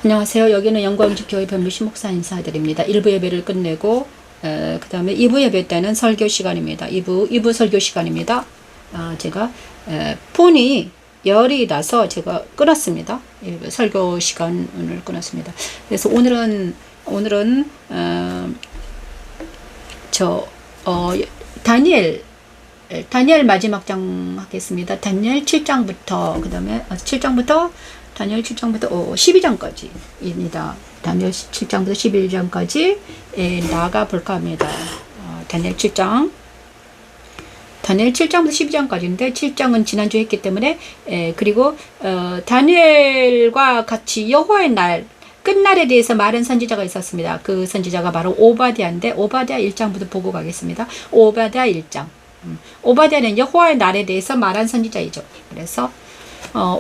안녕하세요. 여기는 영광직교회 변미신 목사 인사드립니다. 1부 예배를 끝내고 그 다음에 2부 예배 때는 설교 시간입니다. 2부 설교 시간입니다. 제가 폰이 열이 나서 제가 끊었습니다. 설교 시간을 끊었습니다. 그래서 오늘은 다니엘 마지막 장 하겠습니다. 다니엘 7장부터 그 다음에 7장부터 다니엘 7장부터 12장까지입니다. 다니엘 7장부터 11장까지 나가 볼까 합니다. 다니엘 7장. 다니엘 7장부터 12장까지인데 7장은 지난주에 했기 때문에 그리고 다니엘과 같이 여호와의 날 끝날에 대해서 말한 선지자가 있었습니다. 그 선지자가 바로 오바댜인데 오바댜 1장부터 보고 가겠습니다. 오바댜 1장. 오바댜는 여호와의 날에 대해서 말한 선지자이죠. 그래서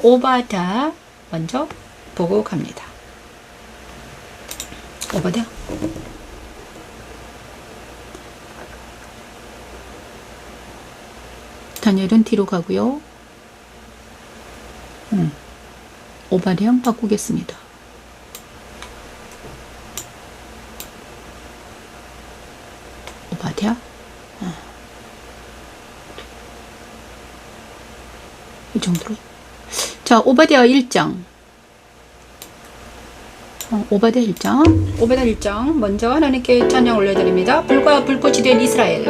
오바댜 먼저 보고 갑니다. 오바댜. 다니엘은 뒤로 가고요. 오바댜 바꾸겠습니다. 오바댜. 이 정도로. 자, 오바댜 1장. 오바댜 1장. 오바댜 1장. 먼저 하나님께 찬양 올려드립니다. 불과 불꽃이 된 이스라엘.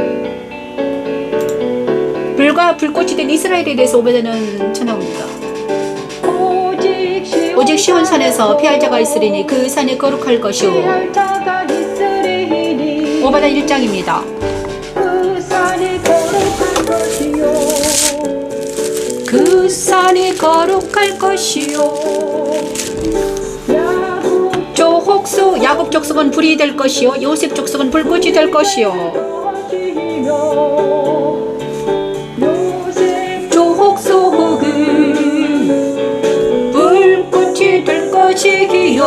불과 불꽃이 된 이스라엘에 대해서 오바댜는 찬양합니다. 오직 시온산에서 피할 자가 있으리니 그 산이 거룩할 것이오. 오바댜 1장입니다. 그 산이 거룩할 것이요. 야곱 족속은 불이 될 것이요. 요셉 족속은 불꽃이 될 것이요. 족속은 불꽃이 될 것이요.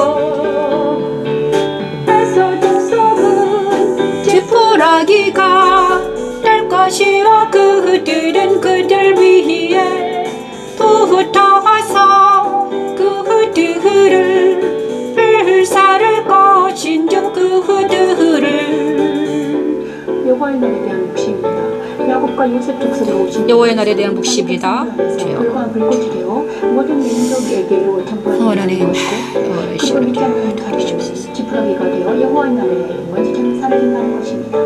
에서 족속은 지푸라기가 될 것이요. 그들은 그들 위에 붙어서 그들을 불살을 것인즉 그들을. 여호와의 날에 대한 묵시입니다. 야곱과 요셉 족속으로 오신 여호와의 날에 대한 묵시입니다. 불과 불꽃이 되어 모든 민족에게로 하나님, 그분이 짜는 지푸라기가 되어 여호와의 날에 먼지처럼 사라진다는 것입니다.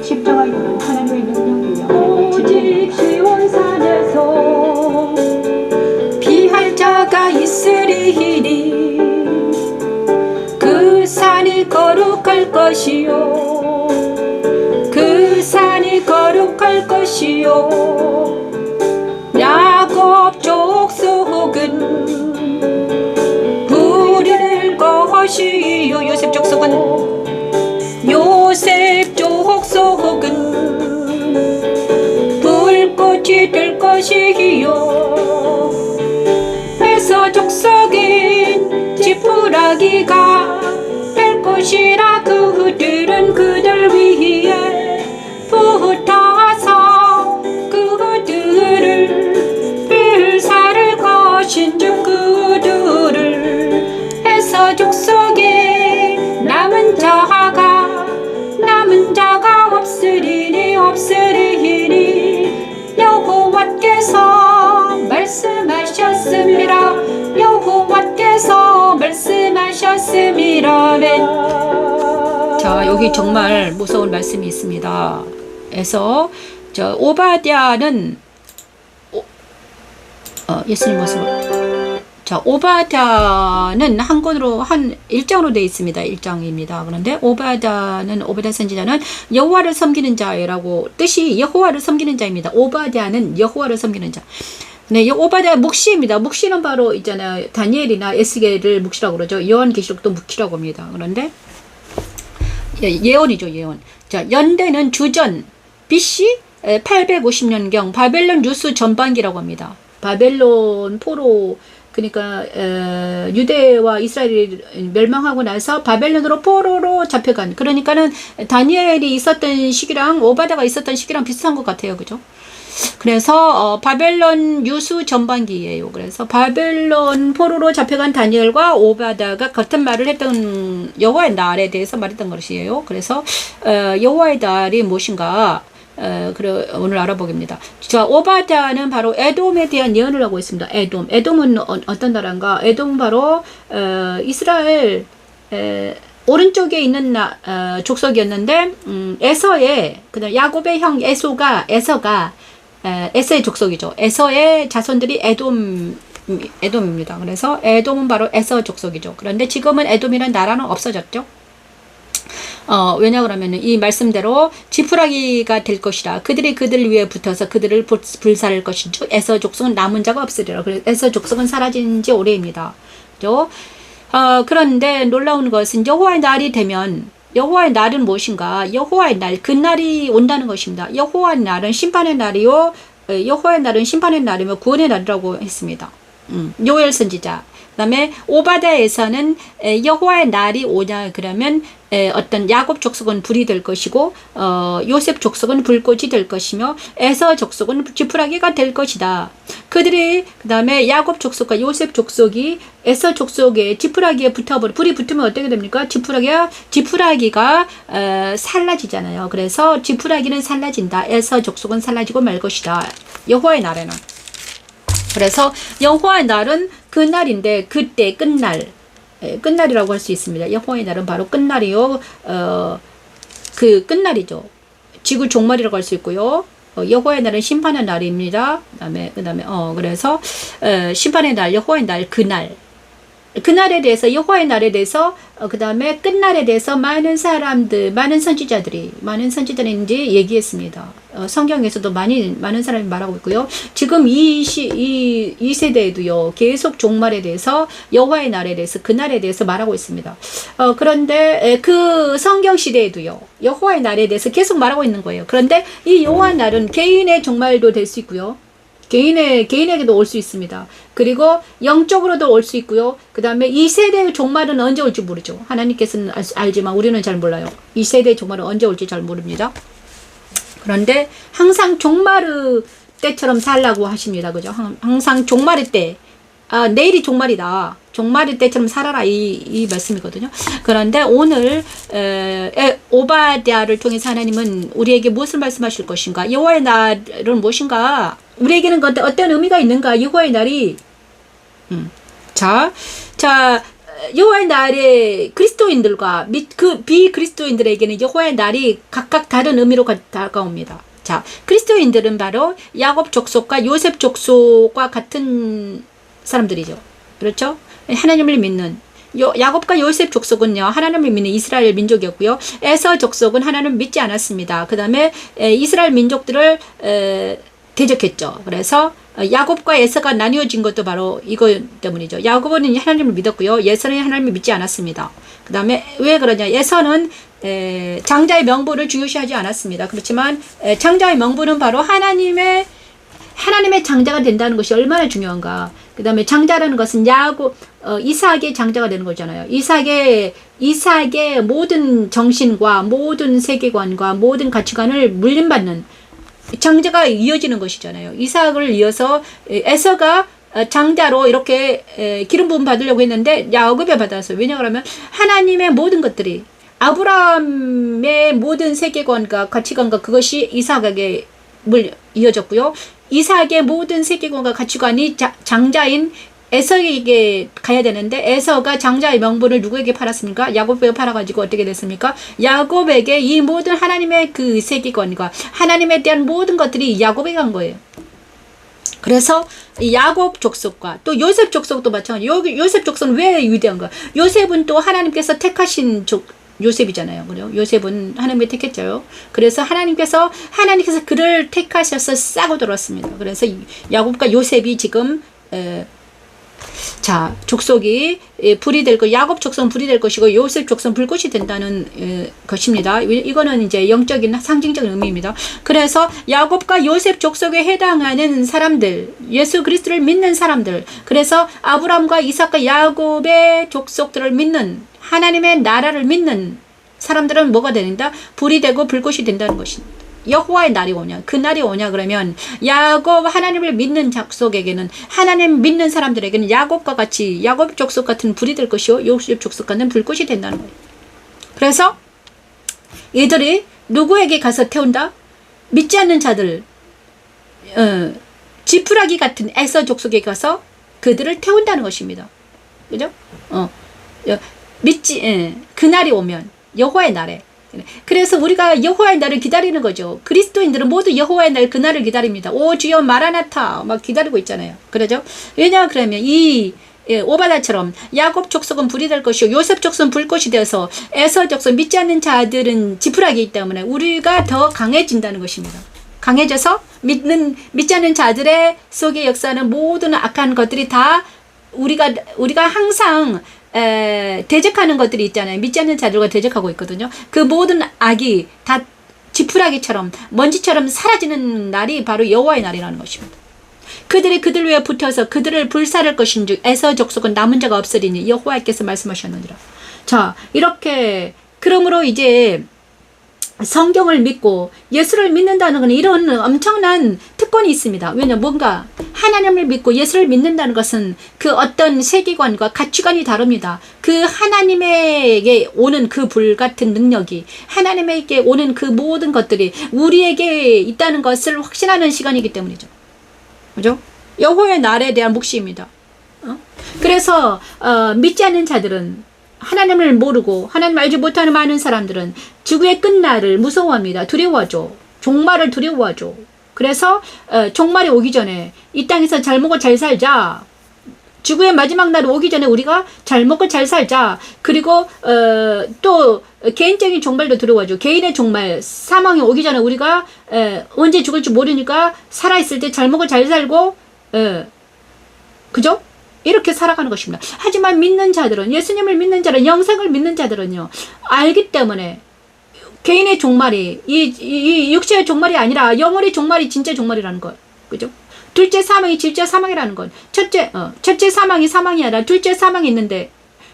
십자가의 돌은 하나님의 능력이며 오직 시온산에서 피할 자가 있으리니 그 산이 거룩할 것이요. 그 산이 거룩할 것이요. 야곱 족속은 불이 것이요. 요셉 족속은 불꽃이 될 것이요. 에서 족속인 지푸라기가 될 것이라. 그들은 그들 위에 붙어서 그들을 불살을 것인즉 그들을. 에서 족속에 남은 자가 없으리니 여호와께서 말씀하셨습니다. 여호와께서 말씀하셨습니다. 아멘. 자, 여기 정말 무서운 말씀이 있습니다. 그래서 오바댜는 예수님 모습을. 자, 오바댜는 한 권으로 한 1장으로 되어 있습니다. 1장입니다. 그런데 오바댜 선지자는 여호와를 섬기는 자라고 뜻이 여호와를 섬기는 자입니다. 오바댜는 여호와를 섬기는 자. 네, 오바댜 묵시입니다. 묵시는 바로 있잖아요. 다니엘이나 에스겔을 묵시라고 그러죠. 요한계시록도 묵시라고 합니다. 그런데 예언이죠, 예언. 자, 연대는 주전 BC 850년경 바벨론 유수 전반기라고 합니다. 바벨론 포로, 그러니까 유대와 이스라엘이 멸망하고 나서 바벨론으로 포로로 잡혀간, 그러니까는 다니엘이 있었던 시기랑 오바댜가 있었던 시기랑 비슷한 것 같아요. 그죠? 그래서 바벨론 유수 전반기예요. 그래서 바벨론 포로로 잡혀간 다니엘과 오바다가 같은 말을 했던 여호와의 날에 대해서 말했던 것이에요. 그래서 여호와의 날이 무엇인가? 오늘 알아보겠습니다. 자, 오바다는 바로 에돔에 대한 예언을 하고 있습니다. 에돔은 어떤 나라인가? 에돔은 바로 이스라엘 오른쪽에 있는 족속이었는데 에서의 그다음 야곱의 형 에서가 에서의 족속이죠. 에서의 자손들이 에돔입니다. 그래서 에돔은 바로 에서 족속이죠. 그런데 지금은 에돔이라는 나라는 없어졌죠. 왜냐 그러면 이 말씀대로 지푸라기가 될 것이라 그들이 그들 위에 붙어서 그들을 불살할 것인지 에서 족속은 남은 자가 없으리라. 그래서 에서 족속은 사라진 지 오래입니다. 그죠? 그런데 놀라운 것은 여호와의 날이 되면 여호와의 날은 무엇인가? 여호와의 날, 그 날이 온다는 것입니다. 여호와의 날은 심판의 날이요. 여호와의 날은 심판의 날이며 구원의 날이라고 했습니다. 요엘 선지자. 그다음에 오바다에서는 여호와의 날이 오냐 그러면 어떤 야곱 족속은 불이 될 것이고 요셉 족속은 불꽃이 될 것이며 에서 족속은 지푸라기가 될 것이다. 그들이 그다음에 야곱 족속과 요셉 족속이 에서 족속의 지푸라기에 불이 붙으면 어떻게 됩니까? 지푸라기가 살라지잖아요. 그래서 지푸라기는 살라진다. 에서 족속은 살라지고 말 것이다. 여호와의 날에는. 그래서 여호와의 날은 그 날인데 그때 끝날이라고 할 수 있습니다. 여호와의 날은 바로 끝날이요. 그 끝날이죠. 지구 종말이라고 할 수 있고요. 여호와의 날은 심판의 날입니다. 그다음에 그래서 심판의 날, 여호와의 날, 그날에 대해서 여호와의 날에 대해서 그다음에 끝날에 대해서 많은 선지자들이 얘기했습니다. 성경에서도 많은 사람이 말하고 있고요. 지금 이 세대에도요. 계속 종말에 대해서 여호와의 날에 대해서 그날에 대해서 말하고 있습니다. 그런데 그 성경 시대에도요. 여호와의 날에 대해서 계속 말하고 있는 거예요. 그런데 이 여호와의 날은 개인의 종말도 될 수 있고요. 개인에게도 올 수 있습니다. 그리고 영적으로도 올 수 있고요. 그 다음에 이 세대의 종말은 언제 올지 모르죠. 하나님께서는 알지만 우리는 잘 몰라요. 이 세대의 종말은 언제 올지 잘 모릅니다. 그런데 항상 종말의 때처럼 살라고 하십니다. 그죠? 항상 종말의 때, 내일이 종말이다. 종말의 때처럼 살아라. 이 말씀이거든요. 그런데 오늘 오바댜를 통해서 하나님은 우리에게 무엇을 말씀하실 것인가? 여호와의 날은 무엇인가? 우리에게는 어떤 의미가 있는가? 여호와의 날이 자 여호와의 날에 그리스도인들과 그 비그리스도인들에게는 여호와의 날이 각각 다른 의미로 다가옵니다. 자, 그리스도인들은 바로 야곱 족속과 요셉 족속과 같은 사람들이죠. 그렇죠? 하나님을 믿는 야곱과 요셉 족속은요 하나님을 믿는 이스라엘 민족이었고요. 에서 족속은 하나님을 믿지 않았습니다. 그 다음에 이스라엘 민족들을 대적했죠. 그래서 야곱과 에서가 나뉘어진 것도 바로 이거 때문이죠. 야곱은 하나님을 믿었고요. 에서는 하나님을 믿지 않았습니다. 그 다음에 왜 그러냐? 에서는 장자의 명분을 중요시하지 않았습니다. 그렇지만 장자의 명분은 바로 하나님의 장자가 된다는 것이 얼마나 중요한가. 그 다음에 장자라는 것은 이삭의 장자가 되는 거잖아요. 이삭의 모든 정신과 모든 세계관과 모든 가치관을 물림받는 장자가 이어지는 것이잖아요. 이삭을 이어서 에서가 장자로 이렇게 기름 부음 받으려고 했는데 야곱이 받았어요. 왜냐하면 하나님의 모든 것들이 아브라함의 모든 세계관과 가치관과 그것이 이삭에게 이어졌고요. 이삭의 모든 세계관과 가치관이 장자인 에서에게 가야 되는데 에서가 장자의 명분을 누구에게 팔았습니까? 야곱에게 팔아가지고 어떻게 됐습니까? 야곱에게 이 모든 하나님의 그 세계관과 하나님에 대한 모든 것들이 야곱에게 간 거예요. 그래서 야곱 족속과 또 요셉 족속도 마찬가지. 요셉 족속은 왜 위대한가? 요셉은 또 하나님께서 택하신 요셉이잖아요. 그래요? 요셉은 하나님이 택했죠. 그래서 하나님께서 그를 택하셔서 싸고 들었습니다. 그래서 야곱과 요셉이 지금 족속이 불이 될 것, 야곱 족속은 불이 될 것이고 요셉 족속은 불꽃이 된다는 것입니다. 이거는 이제 영적인 상징적인 의미입니다. 그래서 야곱과 요셉 족속에 해당하는 사람들, 예수 그리스도를 믿는 사람들, 그래서 아브라함과 이삭과 야곱의 족속들을 믿는 하나님의 나라를 믿는 사람들은 뭐가 된다? 불이 되고 불꽃이 된다는 것입니다. 여호와의 날이 오냐, 그 날이 오냐 그러면 야곱 하나님을 믿는 족속에게는, 하나님 믿는 사람들에게는 야곱과 같이, 야곱 족속 같은 불이 될 것이요 요셉 족속 같은 불꽃이 된다는 거예요. 그래서 이들이 누구에게 가서 태운다? 믿지 않는 자들, 지푸라기 같은 에서 족속에 가서 그들을 태운다는 것입니다. 그죠? 그날이 오면, 여호와의 날에. 그래서 우리가 여호와의 날을 기다리는 거죠. 그리스도인들은 모두 여호와의 날, 그날을 기다립니다. 오 주여 마라나타 막 기다리고 있잖아요. 그러죠? 왜냐 그러면 이 오바다처럼 야곱 족속은 불이 될 것이요 요셉 족속은 불꽃이 되어서 에서 족속 믿지 않는 자들은 지푸라기이기 때문에 우리가 더 강해진다는 것입니다. 강해져서 믿지 않는 자들의 속에 역사하는 모든 악한 것들이 다 우리가 항상 대적하는 것들이 있잖아요. 믿지 않는 자들과 대적하고 있거든요. 그 모든 악이 다 지푸라기처럼 먼지처럼 사라지는 날이 바로 여호와의 날이라는 것입니다. 그들이 그들 위에 붙어서 그들을 불살할 것인즉 에서 족속은 남은 자가 없으리니 여호와께서 말씀하셨느니라. 자, 이렇게 그러므로 이제 성경을 믿고 예수를 믿는다는 것은 이런 엄청난 특권이 있습니다. 왜냐, 뭔가 하나님을 믿고 예수를 믿는다는 것은 그 어떤 세계관과 가치관이 다릅니다. 그 하나님에게 오는 그 불같은 능력이, 하나님에게 오는 그 모든 것들이 우리에게 있다는 것을 확신하는 시간이기 때문이죠. 그죠? 여호와의 날에 대한 묵시입니다. 그래서 믿지 않는 자들은, 하나님을 모르고 하나님 알지 못하는 많은 사람들은 지구의 끝날을 무서워합니다. 두려워하죠. 종말을 두려워하죠. 그래서 종말이 오기 전에 이 땅에서 잘 먹고 잘 살자. 지구의 마지막 날이 오기 전에 우리가 잘 먹고 잘 살자. 그리고 또 개인적인 종말도 두려워하죠. 개인의 종말, 사망이 오기 전에 우리가 언제 죽을지 모르니까 살아있을 때 잘 먹고 잘 살고, 그죠? 이렇게 살아가는 것입니다. 하지만 믿는 자들은, 예수님을 믿는 자들은, 영생을 믿는 자들은요, 알기 때문에 개인의 종말이 이 육체의 종말이 아니라 영혼의 종말이 진짜 종말이라는 것. 그죠? 둘째 사망이 진짜 사망이라는 것. 첫째 사망이 아니라 둘째 사망이 있는데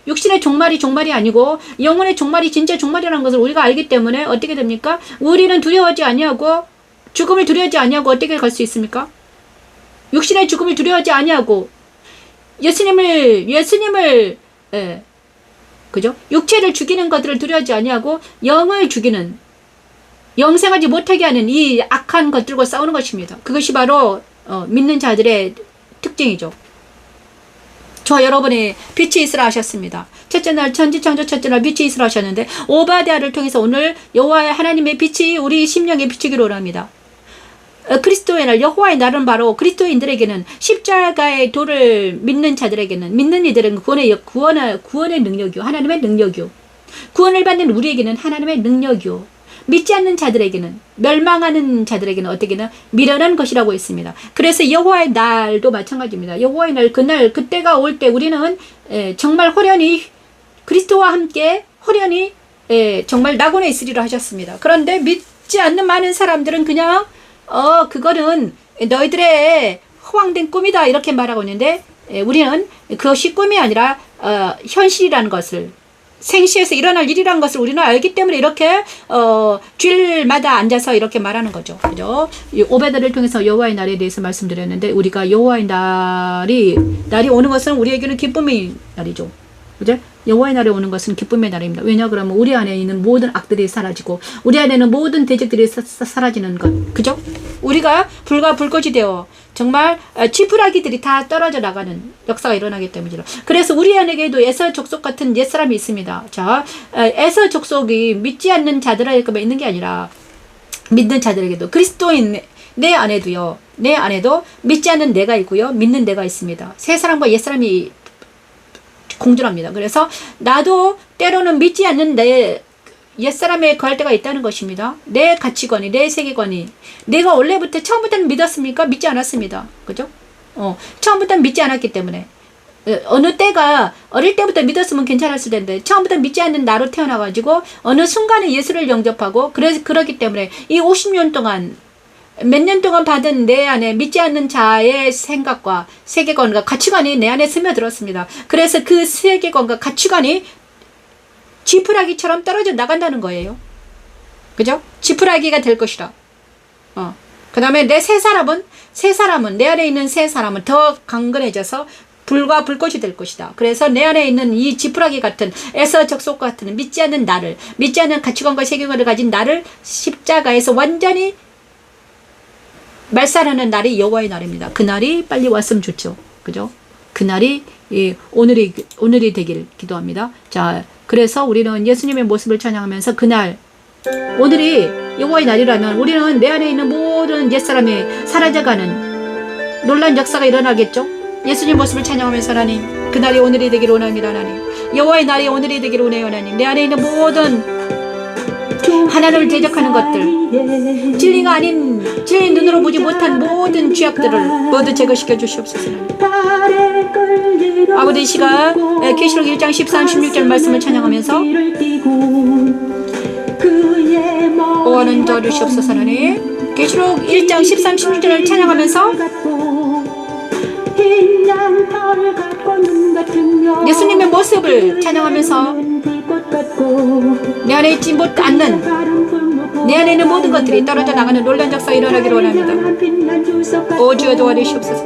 육신의 종말이 아니고 영혼의 종말이 진짜 종말이라는 것을 우리가 알기 때문에 어떻게 됩니까? 우리는 두려워하지 아니하고, 죽음을 두려워하지 아니하고 어떻게 갈 수 있습니까? 육신의 죽음을 두려워하지 아니하고 예수님을 그죠? 육체를 죽이는 것들을 두려워하지 아니하고 영을 죽이는, 영생하지 못하게 하는 이 악한 것들과 싸우는 것입니다. 그것이 바로 믿는 자들의 특징이죠. 저 여러분이 빛이 있으라 하셨습니다. 첫째 날 천지창조 첫째 날 빛이 있으라 하셨는데 오바댜를 통해서 오늘 여호와의 하나님의 빛이 우리 심령에 비추기를 원합니다. 그리스도의 날, 여호와의 날은 바로 그리스도인들에게는, 십자가의 도를 믿는 자들에게는, 믿는 이들은 구원의 능력이요, 하나님의 능력이요, 구원을 받는 우리에게는 하나님의 능력이요, 믿지 않는 자들에게는, 멸망하는 자들에게는 어떻게는 미련한 것이라고 했습니다. 그래서 여호와의 날도 마찬가지입니다. 여호와의 날, 그날, 그때가 올 때 우리는 정말 호련히 그리스도와 함께 호련히 정말 낙원에 있으리라 하셨습니다. 그런데 믿지 않는 많은 사람들은 그냥 그거는 너희들의 허황된 꿈이다 이렇게 말하고 있는데, 우리는 그것이 꿈이 아니라 현실이라는 것을, 생시에서 일어날 일이라는 것을 우리는 알기 때문에 이렇게 주일마다 앉아서 이렇게 말하는 거죠. 그죠? 오베드를 통해서 여호와의 날에 대해서 말씀드렸는데, 우리가 여호와의 날이 오는 것은 우리에게는 기쁨의 날이죠. 그죠? 여호와의 날에 오는 것은 기쁨의 날입니다. 왜냐 그러면 우리 안에 있는 모든 악들이 사라지고 우리 안에는 모든 대적들이 사라지는 것. 그죠? 우리가 불과 불꽃이 되어 정말 지푸라기들이 다 떨어져 나가는 역사가 일어나기 때문이죠. 그래서 우리 안에게도 에서 족속 같은 옛사람이 있습니다. 자, 에서 족속이 믿지 않는 자들에게만 있는 게 아니라 믿는 자들에게도, 그리스도인 내 안에도 믿지 않는 내가 있고요, 믿는 내가 있습니다. 새 사람과 옛 사람이 공존합니다. 그래서 나도 때로는 믿지 않는 내 옛사람에 거할 때가 있다는 것입니다. 내 가치관이, 내 세계관이, 내가 원래부터 처음부터는 믿었습니까? 믿지 않았습니다. 그죠? 처음부터는 믿지 않았기 때문에, 어느 때가 어릴 때부터 믿었으면 괜찮았을 텐데 처음부터 믿지 않는 나로 태어나가지고 어느 순간에 예수를 영접하고, 그러기 때문에 이 50년 동안, 몇 년 동안 받은 내 안에 믿지 않는 자의 생각과 세계관과 가치관이 내 안에 스며들었습니다. 그래서 그 세계관과 가치관이 지푸라기처럼 떨어져 나간다는 거예요. 그죠? 지푸라기가 될 것이라. 그 다음에 새 사람은 내 안에 있는 새 사람은 더 강건해져서 불과 불꽃이 될 것이다. 그래서 내 안에 있는 이 지푸라기 같은 에서 적속 같은 믿지 않는 나를, 믿지 않는 가치관과 세계관을 가진 나를 십자가에서 완전히 말살하는 날이 여호와의 날입니다. 그 날이 빨리 왔으면 좋죠. 그죠? 그 날이 오늘이 되길 기도합니다. 자, 그래서 우리는 예수님의 모습을 찬양하면서 그날 오늘이 여호와의 날이라면 우리는 내 안에 있는 모든 옛사람이 사라져가는 놀라운 역사가 일어나겠죠. 예수님 모습을 찬양하면서 하나님 그날이 오늘이 되기를 원합니다. 하나님 여호와의 날이 오늘이 되기를 원해요. 하나님 내 안에 있는 모든 하나님을 대적하는 것들 진리가 아닌 진리 눈으로 보지 못한 모든 죄악들을 모두 제거시켜 주시옵소서. 아버지 이 시간 계시록 1장 13, 16절 말씀을 찬양하면서 오하는 저 주시옵소서. 하나님 계시록 1장 13, 16절을 찬양하면서 예수님의 모습을 찬양하면서 내 안에 있지 않는 내 안에 있는 모든 것들이 떨어져 나가는 놀라운 역사가 일어나기를 원합니다. 오 주여 도와주시옵소서.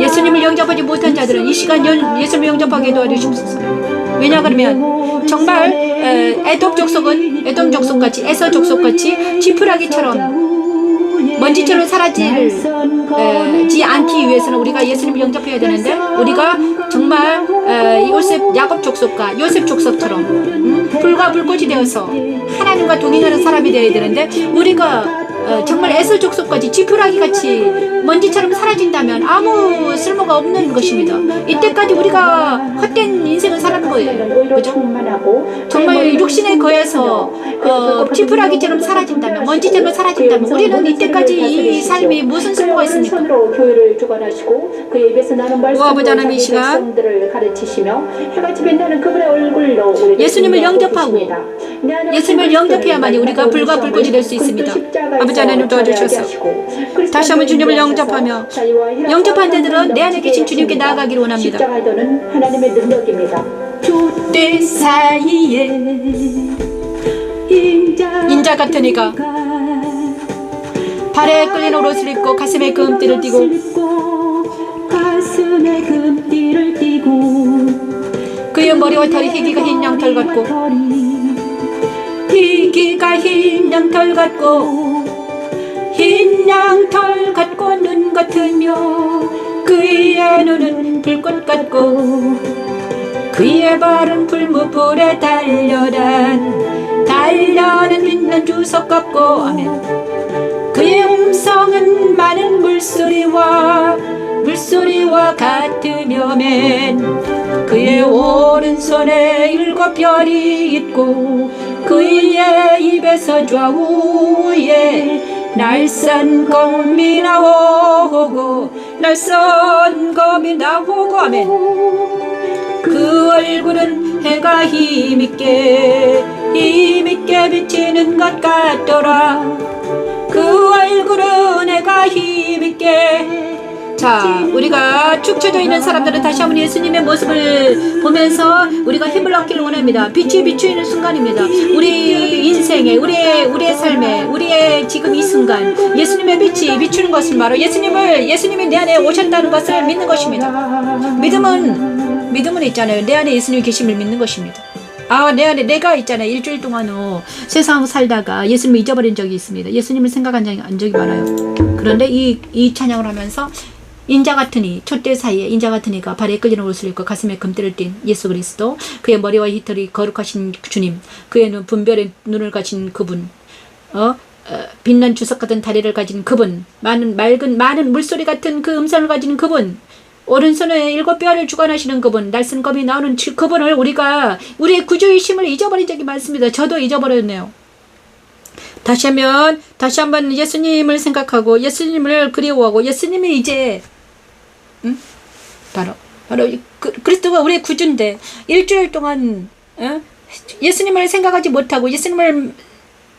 예수님을 영접하지 못한 자들은 이 시간 예수님을 영접하게 도와주시옵소서. 왜냐 그러면 정말 에돔 족속같이 에서 족속같이 지푸라기처럼 먼지처럼 사라지지 않기 위해서는 우리가 예수님을 영접해야 되는데 우리가 정말 야곱 족속과 요셉 족속처럼 불과 불꽃이 되어서 하나님과 동행하는 사람이 되어야 되는데 우리가 정말 에서 족속까지 지푸라기같이 먼지처럼 사라진다면 아무 쓸모가 없는 것입니다. 이때까지 우리가 헛된 인생을 살아는 거예요. 그죠? 정말 육신에 거해서 지푸라기처럼 사라진다면 먼지처럼 사라진다면 우리는 이때까지 이 삶이 무슨 쓸모가 있습니까? 오 아버지 하나님 이 시간 예수님을 영접하고 예수님을 영접해야만이 우리가 불과 불꽃이 될 수 있습니다. 아버지 하나님 도와주셔서 다시 한번 주님을 영접하며 영접한 자들은 내 안에 계신 주님께 나아가기를 원합니다. 때 사이에 인자 같은 이가 발에 끌린 옷을 입고 가슴에 금띠를 띠고 그의 머리와 털이 희기가 흰 양털 같고 희기가 흰 양털 같고 흰 양털 같고 눈 같으며 그의 눈은 불꽃 같고 그의 발은 풀무불에 달려는 빛난 주석 같고 아멘. 그의 음성은 많은 물소리와 같으며 맨 그의 오른손에 7 별이 있고 그의 입에서 좌우에 날선 검이 나오고 아멘. 그 얼굴은 해가 힘있게 비치는 것 같더라. 그 얼굴은 해가 힘있게. 자, 우리가 축 처져 있는 사람들은 다시 한번 예수님의 모습을 보면서 우리가 힘을 얻기를 원합니다. 빛이 비추이는 순간입니다. 우리 인생에, 우리의 삶에, 우리의 지금 이 순간 예수님의 빛이 비추는 것은 바로 예수님이 내 안에 오셨다는 것을 믿는 것입니다. 믿음은 있잖아요. 내 안에 예수님이 계심을 믿는 것입니다. 내 안에 내가 있잖아요. 일주일 동안 세상 살다가 예수님을 잊어버린 적이 있습니다. 예수님을 생각한 적이 많아요. 그런데 이 찬양을 하면서 인자 같으니 촛대 사이에 인자 같으니가 발에 끌리는 옷을 입고 가슴에 금띠를 띤 예수 그리스도 그의 머리와 깃털이 거룩하신 주님 그의 분별의 눈을 가진 그분 빛난 주석 같은 다리를 가진 그분 많은 물소리 같은 그 음성을 가진 그분 오른손에 7 뼈를 주관하시는 그분 날쌘 검이 나오는 그분을 우리가 우리의 구주이심을 잊어버린 적이 많습니다. 저도 잊어버렸네요. 다시 한번 예수님을 생각하고 예수님을 그리워하고 예수님이 이제 바로 그리스도가 우리의 구주인데 일주일 동안 예수님을 생각하지 못하고 예수님을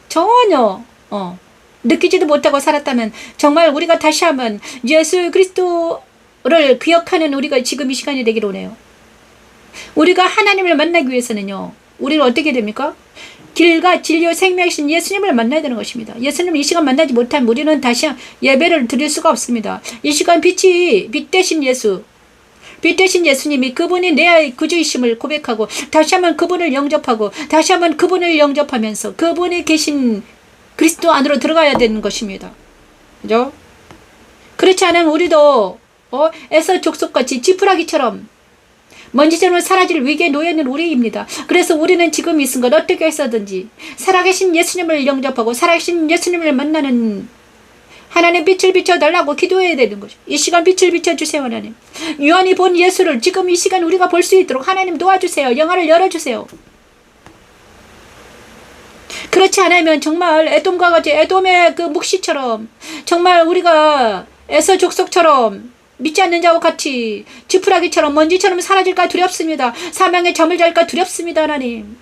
전혀 느끼지도 못하고 살았다면 정말 우리가 다시 한번 예수 그리스도를 기억하는 우리가 지금 이 시간이 되기를 원해요. 우리가 하나님을 만나기 위해서는요 우리는 어떻게 됩니까? 길과 진리와 생명이신 예수님을 만나야 되는 것입니다. 예수님을 이 시간 만나지 못하면 우리는 다시 예배를 드릴 수가 없습니다. 이 시간 빛 대신 예수, 빛 대신 예수님이 그분이 내 구주이심을 고백하고 다시 한번 그분을 영접하고 다시 한번 그분을 영접하면서 그분이 계신 그리스도 안으로 들어가야 되는 것입니다. 그죠? 그렇지 않으면 우리도 에서 족속같이 지푸라기처럼 먼지처럼 사라질 위기에 놓여 있는 우리입니다. 그래서 우리는 지금 이 순간 어떻게 해서든지 살아계신 예수님을 영접하고 살아계신 예수님을 만나는 하나님 빛을 비춰달라고 기도해야 되는 거죠. 이 시간 빛을 비춰주세요, 하나님. 요한이 본 예수를 지금 이 시간 우리가 볼 수 있도록 하나님 도와주세요. 영화를 열어주세요. 그렇지 않으면 정말 에돔과 같이 에돔의 그 묵시처럼 정말 우리가 에서 족속처럼 믿지 않는 자와 같이 지푸라기처럼 먼지처럼 사라질까 두렵습니다. 사망의 잠을 잘까 두렵습니다, 하나님.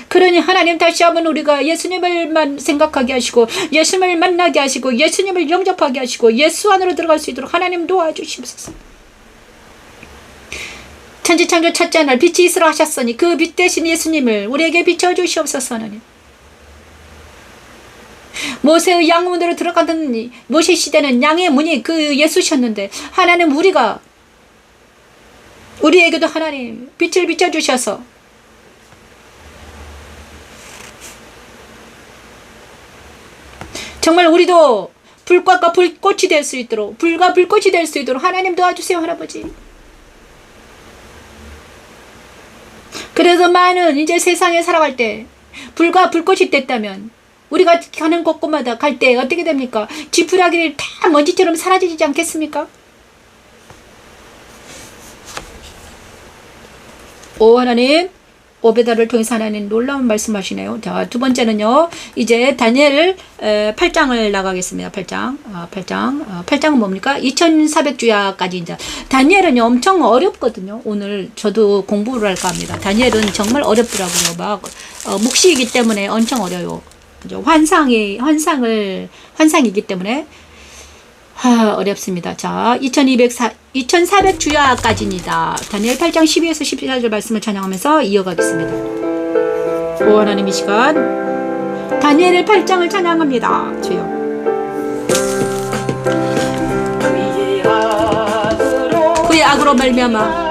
그러니 하나님 다시 한번 우리가 예수님을만 생각하게 하시고 예수님을 만나게 하시고 예수님을 영접하게 하시고 예수 안으로 들어갈 수 있도록 하나님 도와주시옵소서. 천지창조 첫째 날 빛이 있으라 하셨으니 그 빛 대신 예수님을 우리에게 비춰주시옵소서. 하나님, 모세의 양문으로 들어가던 모세 시대는 양의 문이 그 예수셨는데 하나님 우리에게도 하나님 빛을 비춰주셔서 정말 우리도 불꽃과 불꽃이 될 수 있도록 불과 불꽃이 될 수 있도록 하나님 도와주세요, 할아버지. 그래서 많은 이제 세상에 살아갈 때 불과 불꽃이 됐다면 우리가 가는 곳곳마다 갈 때 어떻게 됩니까? 지푸라기를 다 먼지처럼 사라지지 않겠습니까? 오 하나님, 오베다를 통해서 하나님 놀라운 말씀하시네요. 자, 두 번째는요. 이제 다니엘 8장을 나가겠습니다. 8장은 뭡니까? 2400주야까지 이제 다니엘은 엄청 어렵거든요. 오늘 저도 공부를 할까 합니다. 다니엘은 정말 어렵더라고요. 막 묵시이기 때문에 엄청 어려요. 그죠? 환상이기 때문에 어렵습니다. 자, 2400주야까지입니다. 다니엘 8장 12에서 14절 말씀을 찬양하면서 이어가겠습니다. 오 하나님, 이 시간 다니엘 8장을 찬양합니다. 주여. 그의 악으로 말미암아